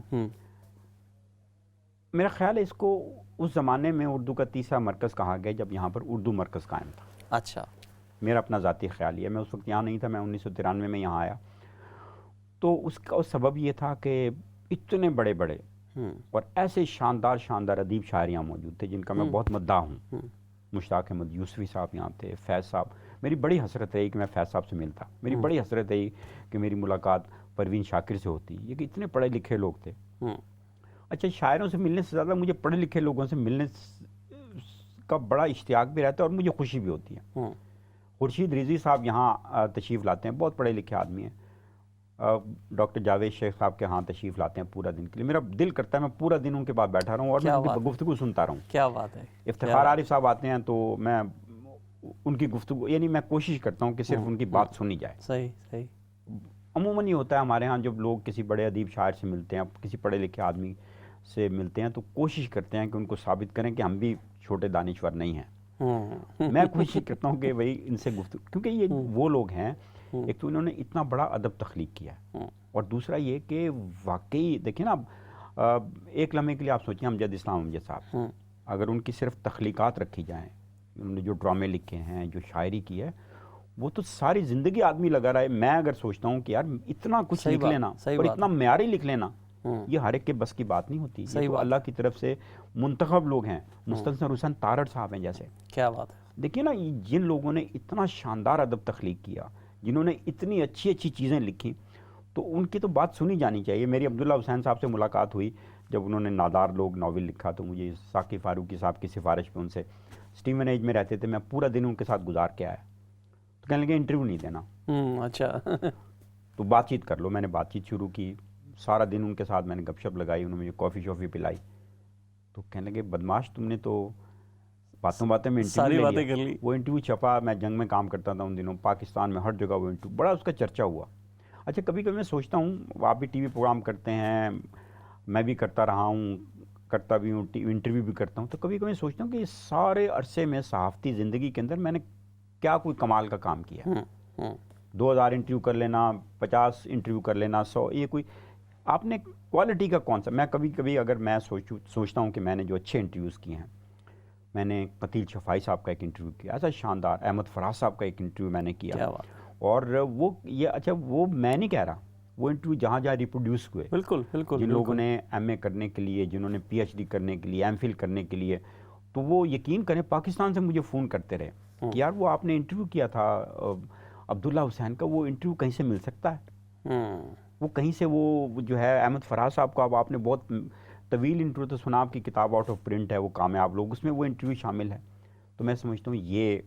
میرا خیال ہے اس کو اس زمانے میں اردو کا تیسرا مرکز کہا گیا جب یہاں پر اردو مرکز قائم تھا. اچھا، میرا اپنا ذاتی خیال ہے. میں اس وقت یہاں نہیں تھا، میں 1993 میں یہاں آیا. تو اس کا سبب یہ تھا کہ اتنے بڑے بڑے اور ایسے شاندار ادیب شاعر یہاں موجود تھے جن کا میں بہت مداح ہوں. مشتاق احمد یوسفی صاحب یہاں تھے، فیض صاحب. میری بڑی حسرت رہی کہ میں فیض صاحب سے ملتا. میری بڑی حسرت رہی کہ میری ملاقات پروین شاکر سے ہوتی. یہ کہ اتنے پڑھے لکھے لوگ تھے. اچھا، شاعروں سے ملنے سے زیادہ مجھے پڑھے لکھے لوگوں سے ملنے کا بڑا اشتیاق بھی رہتا ہے اور مجھے خوشی بھی ہوتی ہے. خورشید رضوی صاحب یہاں تشریف لاتے ہیں، بہت پڑھے لکھے آدمی ہیں. ڈاکٹر جاوید شیخ صاحب کے ہاں تشریف لاتے ہیں پورا دن کے لیے. میرا دل کرتا ہے میں پورا دن ان کے بعد بیٹھا رہا ہوں اور میں ان کی گفتگو سنتا رہا ہوں. کیا بات ہے. افتخار عارف صاحب آتے ہیں تو میں ان کی گفتگو، یعنی میں کوشش کرتا ہوں کہ صرف ان کی بات سنی جائے. صحیح. عموماً یہ ہوتا ہے ہمارے ہاں جب لوگ کسی بڑے ادیب شاعر سے ملتے ہیں, کسی پڑھے لکھے آدمی سے ملتے ہیں, تو کوشش کرتے ہیں کہ ان کو ثابت کریں کہ ہم بھی چھوٹے دانشور نہیں ہیں. میں کوشش کرتا ہوں کہ بھائی ان سے گفتگو, کیونکہ یہ وہ لوگ ہیں, ایک تو انہوں نے اتنا بڑا ادب تخلیق کیا ہے, اور دوسرا یہ کہ واقعی دیکھیں نا, ایک لمحے کے لیے آپ سوچیں امجد اسلام امجد صاحب, اگر ان کی صرف تخلیقات رکھی جائیں, انہوں نے جو ڈرامے لکھے ہیں, جو شاعری کی ہے, وہ تو ساری زندگی آدمی لگا رہا ہے. میں اگر سوچتا ہوں کہ یار اتنا کچھ لکھ لینا اور اتنا معیاری لکھ لینا, یہ ہر ایک کے بس کی بات نہیں ہوتی. یہ تو اللہ کی طرف سے منتخب لوگ ہیں. مستنصر حسین تارڑ صاحب ہیں جیسے, کیا بات ہے. دیکھیے نا, جن لوگوں نے اتنا شاندار ادب تخلیق کیا, جنہوں نے اتنی اچھی اچھی چیزیں لکھی, تو ان کی تو بات سنی جانی چاہیے. میری عبداللہ حسین صاحب سے ملاقات ہوئی جب انہوں نے نادار لوگ ناول لکھا, تو مجھے ثاقب فاروقی صاحب کی سفارش پہ ان سے, اسٹیون ایج میں رہتے تھے, میں پورا دن ان کے ساتھ گزار کے آیا. تو کہنے لگے انٹرویو نہیں دینا. اچھا. تو بات چیت کر لو. میں نے بات چیت شروع کی, سارا دن ان کے ساتھ میں نے گپ شپ لگائی, انہوں نے مجھے کافی شافی پلائی. تو کہنے لگے بدماش تم نے تو باتوں میں انٹرویو لے لیا. وہ انٹرویو چھپا, میں جنگ میں کام کرتا تھا ان دنوں, پاکستان میں ہر جگہ وہ انٹرویو, بڑا اس کا چرچا ہوا. اچھا, کبھی کبھی میں سوچتا ہوں, آپ بھی ٹی وی پروگرام کرتے ہیں, میں بھی کرتا رہا ہوں, کرتا بھی ہوں, انٹرویو بھی کرتا ہوں, تو کبھی کبھی سوچتا ہوں کہ اس سارے عرصے میں صحافتی زندگی کے اندر میں نے کیا کوئی کمال کا کام کیا. 2000 انٹرویو کر لینا, 50 انٹرویو کر لینا, 100, یہ کوئی آپ نے کوالٹی کا کون سا. میں کبھی کبھی اگر میں سوچتا ہوں کہ میں نے جو اچھے انٹرویوز کیے ہیں, میں نے قتیل شفائی صاحب کا ایک انٹرویو کیا, ایسا شاندار. احمد فراز صاحب کا ایک انٹرویو میں نے کیا, اور وہ یہ, اچھا وہ میں نہیں کہہ رہا, وہ انٹرویو جہاں جہاں ریپروڈیوس ہوئے, بالکل بالکل, جن لوگوں نے ایم اے کرنے کے لیے, جنہوں نے پی ایچ ڈی کرنے کے لیے, ایم فل کرنے کے لیے, تو وہ یقین کریں پاکستان سے مجھے فون کرتے رہے کہ یار وہ آپ نے انٹرویو کیا تھا عبداللہ حسین کا, وہ انٹرویو کہیں سے مل سکتا ہے, وہ کہیں سے, وہ جو ہے احمد فراز صاحب کا, اب آپ نے بہت طویل انٹرویو تو سنا, آپ کی کتاب آؤٹ آف پرنٹ ہے, وہ کامیاب لوگ, اس میں وہ انٹرویو شامل ہے. تو میں سمجھتا ہوں یہ,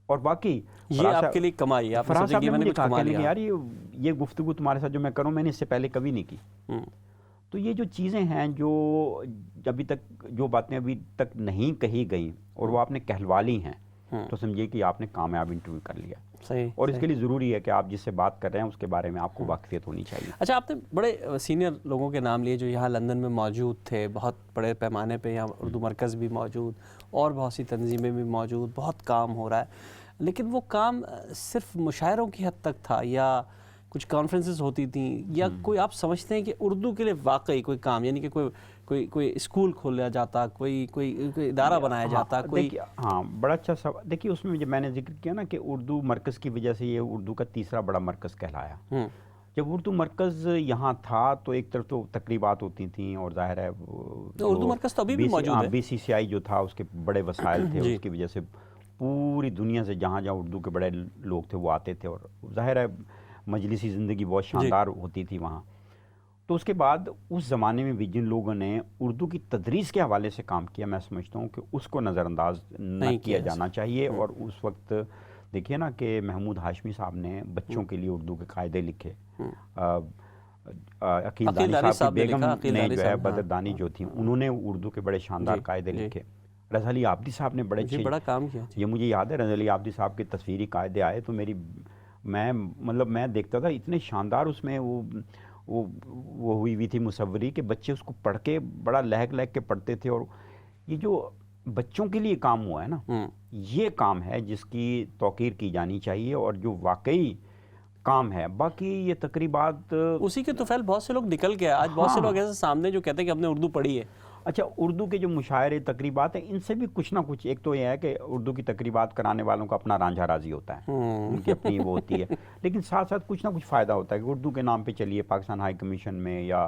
اور واقعی یہ آپ کے لیے کمائی ہے. فراز صاحب نے مجھے کہا کہ یار یہ گفتگو تمہارے ساتھ جو میں کروں, میں نے اس سے پہلے کبھی نہیں کی. تو یہ جو چیزیں ہیں, جو ابھی تک, جو باتیں ابھی تک نہیں کہی گئیں اور وہ آپ نے کہلوا لی ہیں, تو سمجھیے کہ آپ نے کامیاب انٹرویو کر لیا. صحیح. اور اس کے لیے ضروری ہے کہ آپ جس سے بات کر رہے ہیں اس کے بارے میں آپ کو واقفیت ہونی چاہیے. اچھا, آپ نے بڑے سینئر لوگوں کے نام لیے جو یہاں لندن میں موجود تھے, بہت بڑے پیمانے پہ یہاں اردو مرکز بھی موجود, اور بہت سی تنظیمیں بھی موجود, بہت کام ہو رہا ہے, لیکن وہ کام صرف مشاعروں کی حد تک تھا, یا کچھ کانفرنسز ہوتی تھیں, یا کوئی آپ سمجھتے ہیں کہ اردو کے لیے واقعی کوئی کام, یعنی کہ کوئی اسکول کھولا جاتا, کوئی ادارہ بنایا جاتا, کوئی. ہاں, بڑا اچھا سوال. دیکھیے اس میں میں نے ذکر کیا نا کہ اردو مرکز کی وجہ سے یہ اردو کا تیسرا بڑا مرکز کہلایا. جب اردو مرکز یہاں تھا تو ایک طرف تو تقریبات ہوتی تھیں, اور ظاہر ہے اردو مرکز تو ابھی بھی موجود ہے, بی سی سی آئی جو تھا اس کے بڑے وسائل تھے, اس کی وجہ سے پوری دنیا سے جہاں جہاں اردو کے بڑے لوگ تھے وہ آتے تھے, اور ظاہر ہے مجلسی زندگی بہت شاندار ہوتی تھی وہاں. تو اس کے بعد اس زمانے میں بھی جن لوگوں نے اردو کی تدریس کے حوالے سے کام کیا, میں سمجھتا ہوں کہ اس کو نظر انداز نہ کیا جانا چاہیے. اور اس وقت دیکھیے نا کہ محمود ہاشمی صاحب نے بچوں کے لیے اردو کے قاعدے لکھے, عقیل دانی صاحب کی بیگم نے جو ہے بدر دانی جو تھیں, انہوں نے اردو کے بڑے شاندار قاعدے لکھے. رضا علی عابدی صاحب نے بڑے بڑا کام کیا. یہ مجھے یاد ہے, رضا علی عابدی صاحب کے تصویری قاعدے آئے تو میں دیکھتا تھا, اتنے شاندار اس میں وہ ہوئی تھی مصوری کہ بچے اس کو پڑھ کے بڑا لہک کے پڑھتے تھے. اور یہ جو بچوں کے لیے کام ہوا ہے نا, یہ کام ہے جس کی توقیر کی جانی چاہیے, اور جو واقعی کام ہے. باقی یہ تقریبات اسی کے طفیل بہت سے لوگ نکل گئے. آج بہت سے لوگ ایسے سامنے جو کہتے ہیں کہ ہم نے اردو پڑھی ہے. اچھا, اردو کے جو مشاعرے تقریبات ہیں, ان سے بھی کچھ نہ کچھ, ایک تو یہ ہے کہ اردو کی تقریبات کرانے والوں کا اپنا رانجھا راضی ہوتا ہے, ان کی اپنی وہ ہوتی ہے, لیکن ساتھ ساتھ کچھ نہ کچھ فائدہ ہوتا ہے کہ اردو کے نام پہ چلیے پاکستان ہائی کمیشن میں, یا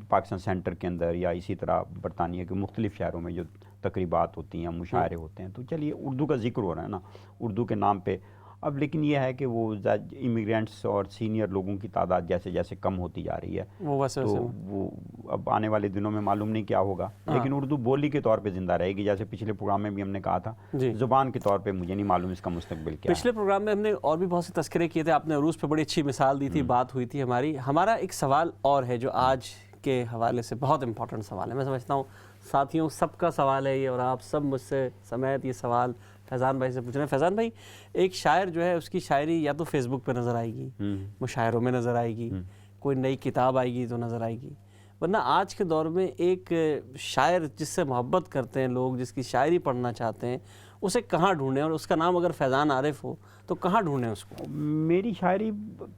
پاکستان سینٹر کے اندر, یا اسی طرح برطانیہ کے مختلف شہروں میں جو تقریبات ہوتی ہیں, مشاعرے ہوتے ہیں, تو چلیے اردو کا ذکر ہو رہا ہے نا اردو کے نام پہ. اب لیکن یہ ہے کہ وہ امیگرینٹس اور سینئر لوگوں کی تعداد جیسے جیسے کم ہوتی جا رہی ہے, تو وہ اب آنے والے دنوں میں معلوم نہیں کیا ہوگا, لیکن اردو بولی کے طور پہ زندہ رہے گی. جیسے پچھلے پروگرام میں بھی ہم نے کہا تھا, زبان کے طور پہ مجھے نہیں معلوم اس کا مستقبل کیا ہے. پچھلے پروگرام میں ہم نے اور بھی بہت سے تذکرے کیے تھے, آپ نے عروج پہ بڑی اچھی مثال دی تھی, بات ہوئی تھی ہماری. ہمارا ایک سوال اور ہے جو آج کے حوالے سے بہت امپورٹنٹ سوال ہے. میں سمجھتا ہوں ساتھیوں سب کا سوال ہے یہ, اور آپ سب مجھ سے سمیت یہ سوال فیضان بھائی سے پوچھ رہے ہیں. فیضان بھائی، ایک شاعر جو ہے اس کی شاعری یا تو فیس بک پہ نظر آئے گی، مشاعروں میں نظر آئے گی، کوئی نئی کتاب آئے گی تو نظر آئے گی، ورنہ آج کے دور میں ایک شاعر جس سے محبت کرتے ہیں لوگ، جس کی شاعری پڑھنا چاہتے ہیں، اسے کہاں ڈھونڈیں؟ اور اس کا نام اگر فیضان عارف ہو تو کہاں ڈھونڈیں اس کو؟ میری شاعری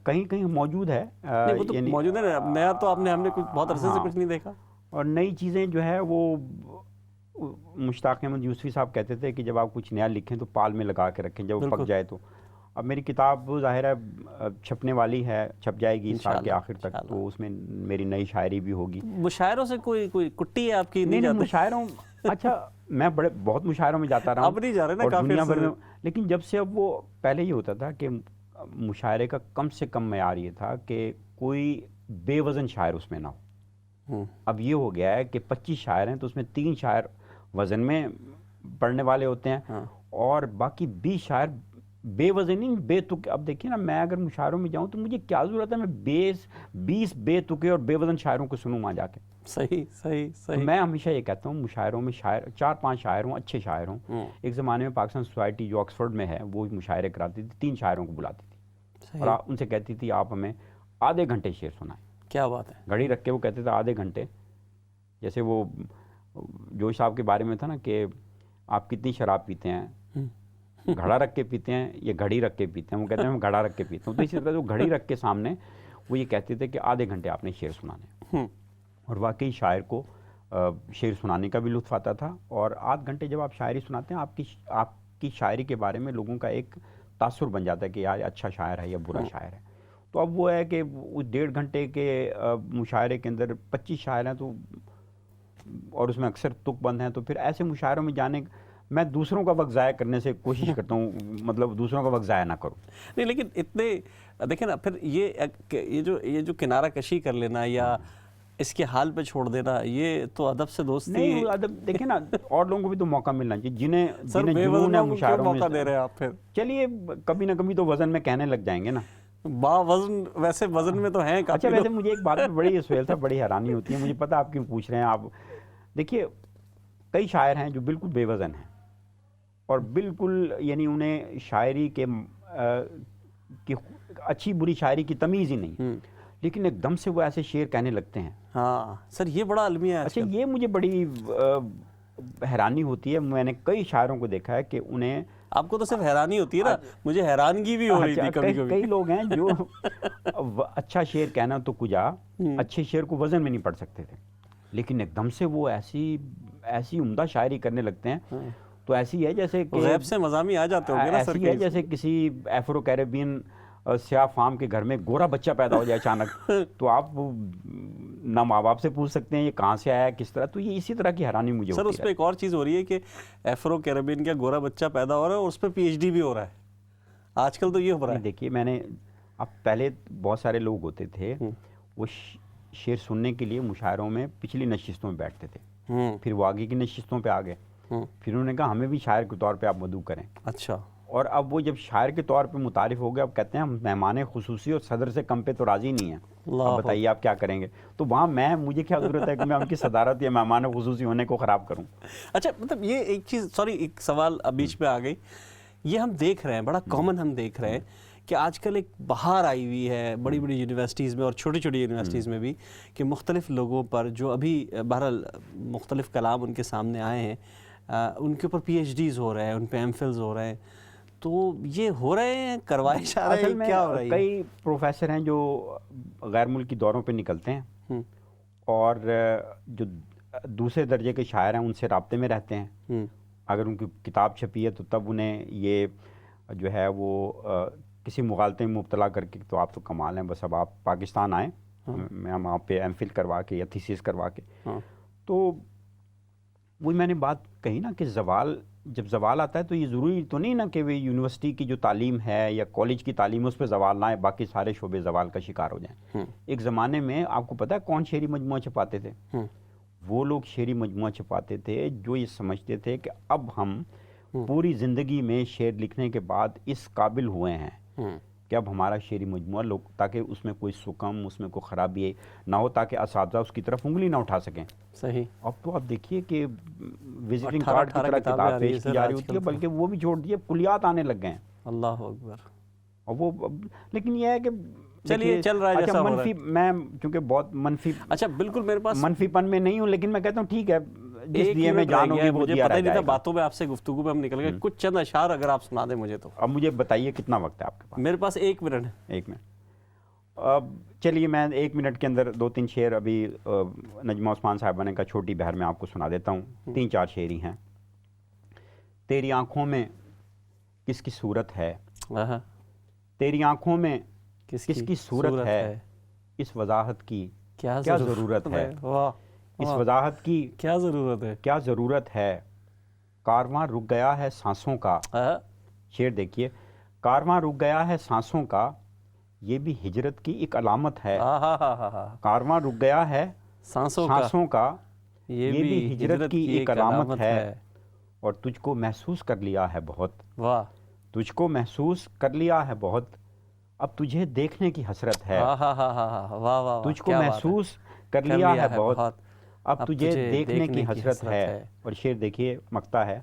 کہیں کہیں موجود ہے، نہیں وہ تو موجود ہے نا، نیا تو ہم نے کچھ بہت عرصے سے کچھ نہیں دیکھا. اور نئی چیزیں جو ہے وہ مشتاق احمد یوسفی صاحب کہتے تھے کہ جب آپ کچھ نیا لکھیں تو پال میں لگا کے رکھیں، جب وہ پک جائے تو. اب میری کتاب ظاہر ہے چھپنے والی ہے، چھپ جائے گی سال کے آخر تک، تو اس میں میری نئی شاعری بھی ہوگی. مشاعروں سے کوئی کٹی ہے آپ کی؟ نہیں مشاعروں، اچھا میں بہت مشاعروں میں جاتا رہا ہوں، اب نہیں جا رہے نا دنیا بھر میں. لیکن جب سے اب وہ پہلے یہ ہوتا تھا کہ مشاعرے کا کم سے کم معیار یہ تھا کہ کوئی بے وزن شاعر اس میں نہ ہو. اب یہ ہو گیا ہے کہ 25 شاعر ہیں تو اس میں 3 شاعر وزن میں پڑھنے والے ہوتے ہیں اور باقی 20 شاعر بے وزن نہیں، بے تکے. اب دیکھیں نا، میں اگر مشاعروں میں جاؤں تو مجھے کیا ضرورت ہے میں 20 بے تکے اور بے وزن شاعروں کو سنوں وہاں جا کے. صحیح. میں ہمیشہ یہ کہتا ہوں مشاعروں میں شاعر 4-5 شاعر ہوں، اچھے شاعر ہوں. ایک زمانے میں پاکستان سوسائٹی جو آکسفورڈ میں ہے وہ مشاعرے کراتی تھی، 3 شاعروں کو بلاتی تھی اور ان سے کہتی تھی آپ ہمیں آدھے گھنٹے شعر سنائیں. کیا بات ہے. گھڑی رکھ کے وہ کہتے تھے آدھے گھنٹے. جیسے وہ جوش صاحب کے بارے میں تھا نا کہ آپ کتنی شراب پیتے ہیں، گھڑا رکھ کے پیتے ہیں یا گھڑی رکھ کے پیتے ہیں؟ وہ کہتے ہیں میں گھڑا رکھ کے پیتا ہوں. تو اسی طرح وہ گھڑی رکھ کے سامنے وہ یہ کہتے تھے کہ آدھے گھنٹے آپ نے شعر سنانے. اور واقعی شاعر کو شعر سنانے کا بھی لطف آتا تھا. اور آدھ گھنٹے جب آپ شاعری سناتے ہیں آپ کی شاعری کے بارے میں لوگوں کا ایک تاثر بن جاتا ہے کہ یار اچھا شاعر ہے یا برا شاعر ہے. تو اب وہ ہے کہ اس 1.5 گھنٹے کے مشاعرے کے اندر 25 شاعر ہیں تو، اور اس میں اکثر تک بند ہیں، تو پھر ایسے مشاعروں میں جانے میں دوسروں کا وقت ضائع کرنے سے کوشش کرتا ہوں، مطلب دوسروں کا وقت ضائع نہ کروں. نہیں لیکن اتنے دیکھیں نا، پھر یہ جو کنارہ کشی کر لینا یا اس کے حال پہ چھوڑ دینا، یہ تو ادب سے دوستی نہیں. ادب دیکھیں نا، اور لوگوں کو بھی تو موقع ملنا چاہیے جنہیں جنون ہے مشاعروں میں. موقع دے رہے ہیں آپ پھر. چلیے کبھی نہ کبھی تو وزن میں کہنے لگ جائیں گے نا. با وزن ویسے وزن میں تو ہیں. اچھا ویسے مجھے ایک بات بڑی سہیل صاحب بڑی حیرانی ہوتی ہے، مجھے پتہ آپ کیوں پوچھ رہے ہیں. آپ دیکھیے کئی شاعر ہیں جو بالکل بے وزن ہیں اور بالکل یعنی انہیں شاعری کے اچھی بری شاعری کی تمیز ہی نہیں، لیکن ایک دم سے وہ ایسے شعر کہنے لگتے ہیں. ہاں سر یہ بڑا المیہ ہے. اچھا یہ مجھے بڑی حیرانی ہوتی ہے. میں نے کئی شاعروں کو دیکھا ہے کہ انہیں، آپ کو تو صرف حیرانی ہوتی ہے نا، مجھے حیرانگی بھی ہو رہی تھی کبھی کبھی. کئی لوگ ہیں جو اچھا شعر کہنا تو کجا، اچھے شعر کو وزن میں نہیں پڑھ سکتے تھے، لیکن ایک دم سے وہ ایسی عمدہ شاعری کرنے لگتے ہیں. تو ایسی ہے جیسے کہ غیب سے مضامی آ جاتے ہوں گے نا سر. ایسی ہے جیسے کسی افرو کیریبین سیاہ فام کے گھر میں گورا بچہ پیدا ہو جائے اچانک، تو آپ نہ ماں باپ سے پوچھ سکتے ہیں یہ کہاں سے آیا ہے کس طرح. تو یہ اسی طرح کی حیرانی مجھے ہوتی ہے. سر اس پہ ایک اور چیز ہو رہی ہے کہ افرو کیریبین کا گورا بچہ پیدا ہو رہا ہے اور اس پہ پی ایچ ڈی بھی ہو رہا ہے آج کل. تو یہ ہو رہا ہے. دیکھیے میں نے اب پہلے بہت سارے لوگ ہوتے تھے وہ شعر سننے کے لیے مشاعروں میں پچھلی نشستوں میں بیٹھتے تھے، پھر وہ آگے کی نشستوں پہ آ گئے، پھر انہوں نے کہا ہمیں بھی شاعر کے طور پہ آپ مدعو کریں. اچھا. اور اب وہ جب شاعر کے طور پہ متعارف ہو گئے، اب کہتے ہیں ہم مہمان خصوصی اور صدر سے کم پہ تو راضی نہیں ہیں، اب بتائیے آپ کیا کریں گے. تو وہاں مجھے کیا ضرورت ہے کہ میں ان کی صدارت یا مہمان خصوصی ہونے کو خراب کروں. اچھا مطلب یہ ایک چیز، سوری ایک سوال بیچ میں آ گئی. یہ ہم دیکھ رہے ہیں بڑا کامن، ہم دیکھ رہے ہیں کہ آج کل ایک بہار آئی ہوئی ہے بڑی بڑی یونیورسٹیز میں اور چھوٹی چھوٹی یونیورسٹیز میں بھی، کہ مختلف لوگوں پر جو ابھی بہرحال مختلف کلام ان کے سامنے آئے ہیں، ان کے اوپر پی ایچ ڈیز ہو رہے ہیں، ان پہ ایم فلز ہو رہے ہیں. تو یہ ہو رہے ہیں، کروائے جا رہے ہیں، کیا ہو رہا ہے؟ کئی پروفیسر ہیں جو غیر ملکی دوروں پہ نکلتے ہیں اور جو دوسرے درجے کے شاعر ہیں ان سے رابطے میں رہتے ہیں. اگر ان کی کتاب چھپی ہے تو تب انہیں یہ جو ہے وہ کسی مغالطے میں مبتلا کر کے، تو آپ تو کمال ہیں، بس اب آپ پاکستان آئیں، میں ہم آپ پہ ایم فل کروا کے یا تھیسس کروا کے. تو وہی میں نے بات کہی نا کہ جب زوال آتا ہے تو یہ ضروری تو نہیں نا کہ وہ یونیورسٹی کی جو تعلیم ہے یا کالج کی تعلیم ہے اس پہ زوال نہ آئے، باقی سارے شعبے زوال کا شکار ہو جائیں. ایک زمانے میں آپ کو پتہ ہے کون شعری مجموعہ چھپاتے تھے؟ وہ لوگ شعری مجموعہ چھپاتے تھے جو یہ سمجھتے تھے کہ اب ہم پوری زندگی میں شعر لکھنے کے بعد اس قابل ہوئے ہیں کہ اب ہمارا شعری مجموعہ لوگ تاکہ اس میں کوئی سکم، اس میں کوئی خرابی نہ ہو، تاکہ اساتذہ اس کی طرف انگلی نہ اٹھا سکیں. صحیح. اب تو آپ دیکھیے کہ وزٹنگ کارڈ کی طرح کتاب پیش کی جا رہی ہوتی ہے، بلکہ وہ بھی چھوڑ دیے، کلیات آنے لگ گئے ہیں. اللہ اکبر. اور وہ لیکن یہ ہے کہ چلیے چل رہا ہے جیسا ہو رہا ہے. میں چونکہ بہت منفی، اچھا بالکل میرے پاس منفی پن میں نہیں ہوں، لیکن میں کہتا ہوں ٹھیک ہے، جس دیے میں ایک جان منٹ ہوگی رہ گیا، وہ مجھے دیا پتہ رہ ہی نہیں تھا، جائے گا. باتوں میں آپ سے گفتگو میں ہم نکل گئے. کچھ چند اشعار اگر آپ سنا دیں مجھے تو. اب مجھے بتائیے کتنا وقت ہے آپ کے پاس؟ میرے پاس 1 منٹ ہے. 1 منٹ. اب چلیے میں 1 منٹ کے اندر 2-3 شعر ابھی نجمہ عثمان صاحبہ نے کا چھوٹی بہر میں آپ کو سنا دیتا ہوں. 3-4 شعر ہی ہیں. تیری آنکھوں میں کس کی صورت ہے، تیری آنکھوں میں کس کی صورت ہے، اس وضاحت کی کیا ضرورت ہے، اس وضاحت کی کیا ضرورت ہے، کیا ضرورت ہے. کارواں رک گیا ہے سانسوں کا. شعر دیکھیے. کارواں رک گیا ہے سانسوں کا، یہ بھی ہجرت کی ایک علامت ہے. کارواں رک گیا ہے سانسوں کا، یہ بھی ہجرت کی ایک علامت ہے. اور تجھ کو محسوس کر لیا ہے بہت، واہ، تجھ کو محسوس کر لیا ہے بہت، اب تجھے دیکھنے کی حسرت ہے. تجھ کو محسوس کر لیا ہے بہت، اب تجھے دیکھنے کی حسرت ہے. اور شعر دیکھیے مقطع ہے.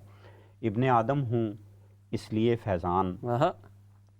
ابن آدم ہوں اس لیے فیضان،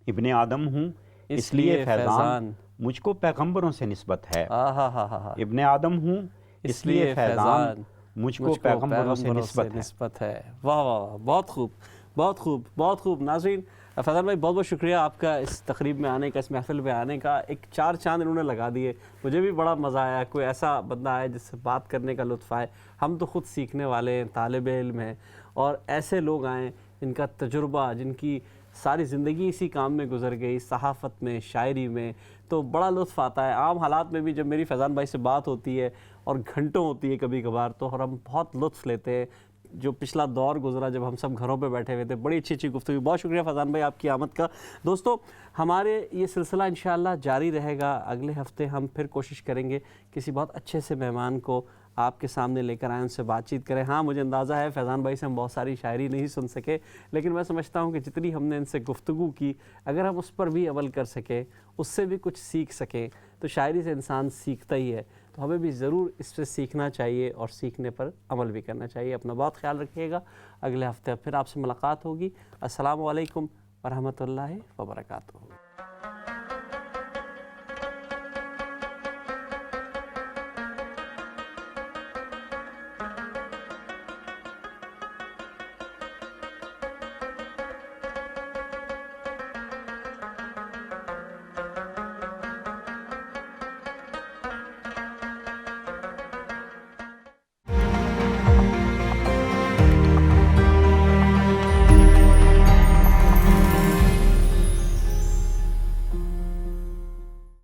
ابن آدم ہوں اس لیے فیضان، مجھ کو پیغمبروں سے نسبت ہے. ابن آدم ہوں اس لیے فیضان، مجھ کو پیغمبروں سے نسبت ہے. واہ واہ، بہت خوب بہت خوب بہت خوب. ناظرین، فیضان بھائی بہت بہت شکریہ آپ کا اس تقریب میں آنے کا، اس محفل میں آنے کا. ایک 4 چاند انہوں نے لگا دیے. مجھے بھی بڑا مزہ آیا. کوئی ایسا بندہ آئے جس سے بات کرنے کا لطف آئے. ہم تو خود سیکھنے والے ہیں، طالب علم ہیں، اور ایسے لوگ آئیں جن کا تجربہ، جن کی ساری زندگی اسی کام میں گزر گئی، صحافت میں، شاعری میں، تو بڑا لطف آتا ہے. عام حالات میں بھی جب میری فیضان بھائی سے بات ہوتی ہے اور گھنٹوں ہوتی ہے کبھی کبھار، تو ہم بہت لطف لیتے ہیں. جو پچھلا دور گزرا جب ہم سب گھروں پہ بیٹھے ہوئے تھے، بڑی اچھی گفتگو. بہت شکریہ فیضان بھائی آپ کی آمد کا. دوستو، ہمارے یہ سلسلہ انشاءاللہ جاری رہے گا. اگلے ہفتے ہم پھر کوشش کریں گے کسی بہت اچھے سے مہمان کو آپ کے سامنے لے کر آئیں، ان سے بات چیت کریں. ہاں مجھے اندازہ ہے فیضان بھائی سے ہم بہت ساری شاعری نہیں سن سکے، لیکن میں سمجھتا ہوں کہ جتنی ہم نے ان سے گفتگو کی، اگر ہم اس پر بھی عمل کر سکیں، اس سے بھی کچھ سیکھ سکیں، تو شاعری سے انسان سیکھتا ہی ہے. تو ہمیں بھی ضرور اس سے سیکھنا چاہیے اور سیکھنے پر عمل بھی کرنا چاہیے. اپنا بہت خیال رکھیے گا. اگلے ہفتے پھر آپ سے ملاقات ہوگی. السلام علیکم ورحمۃ اللہ وبرکاتہ.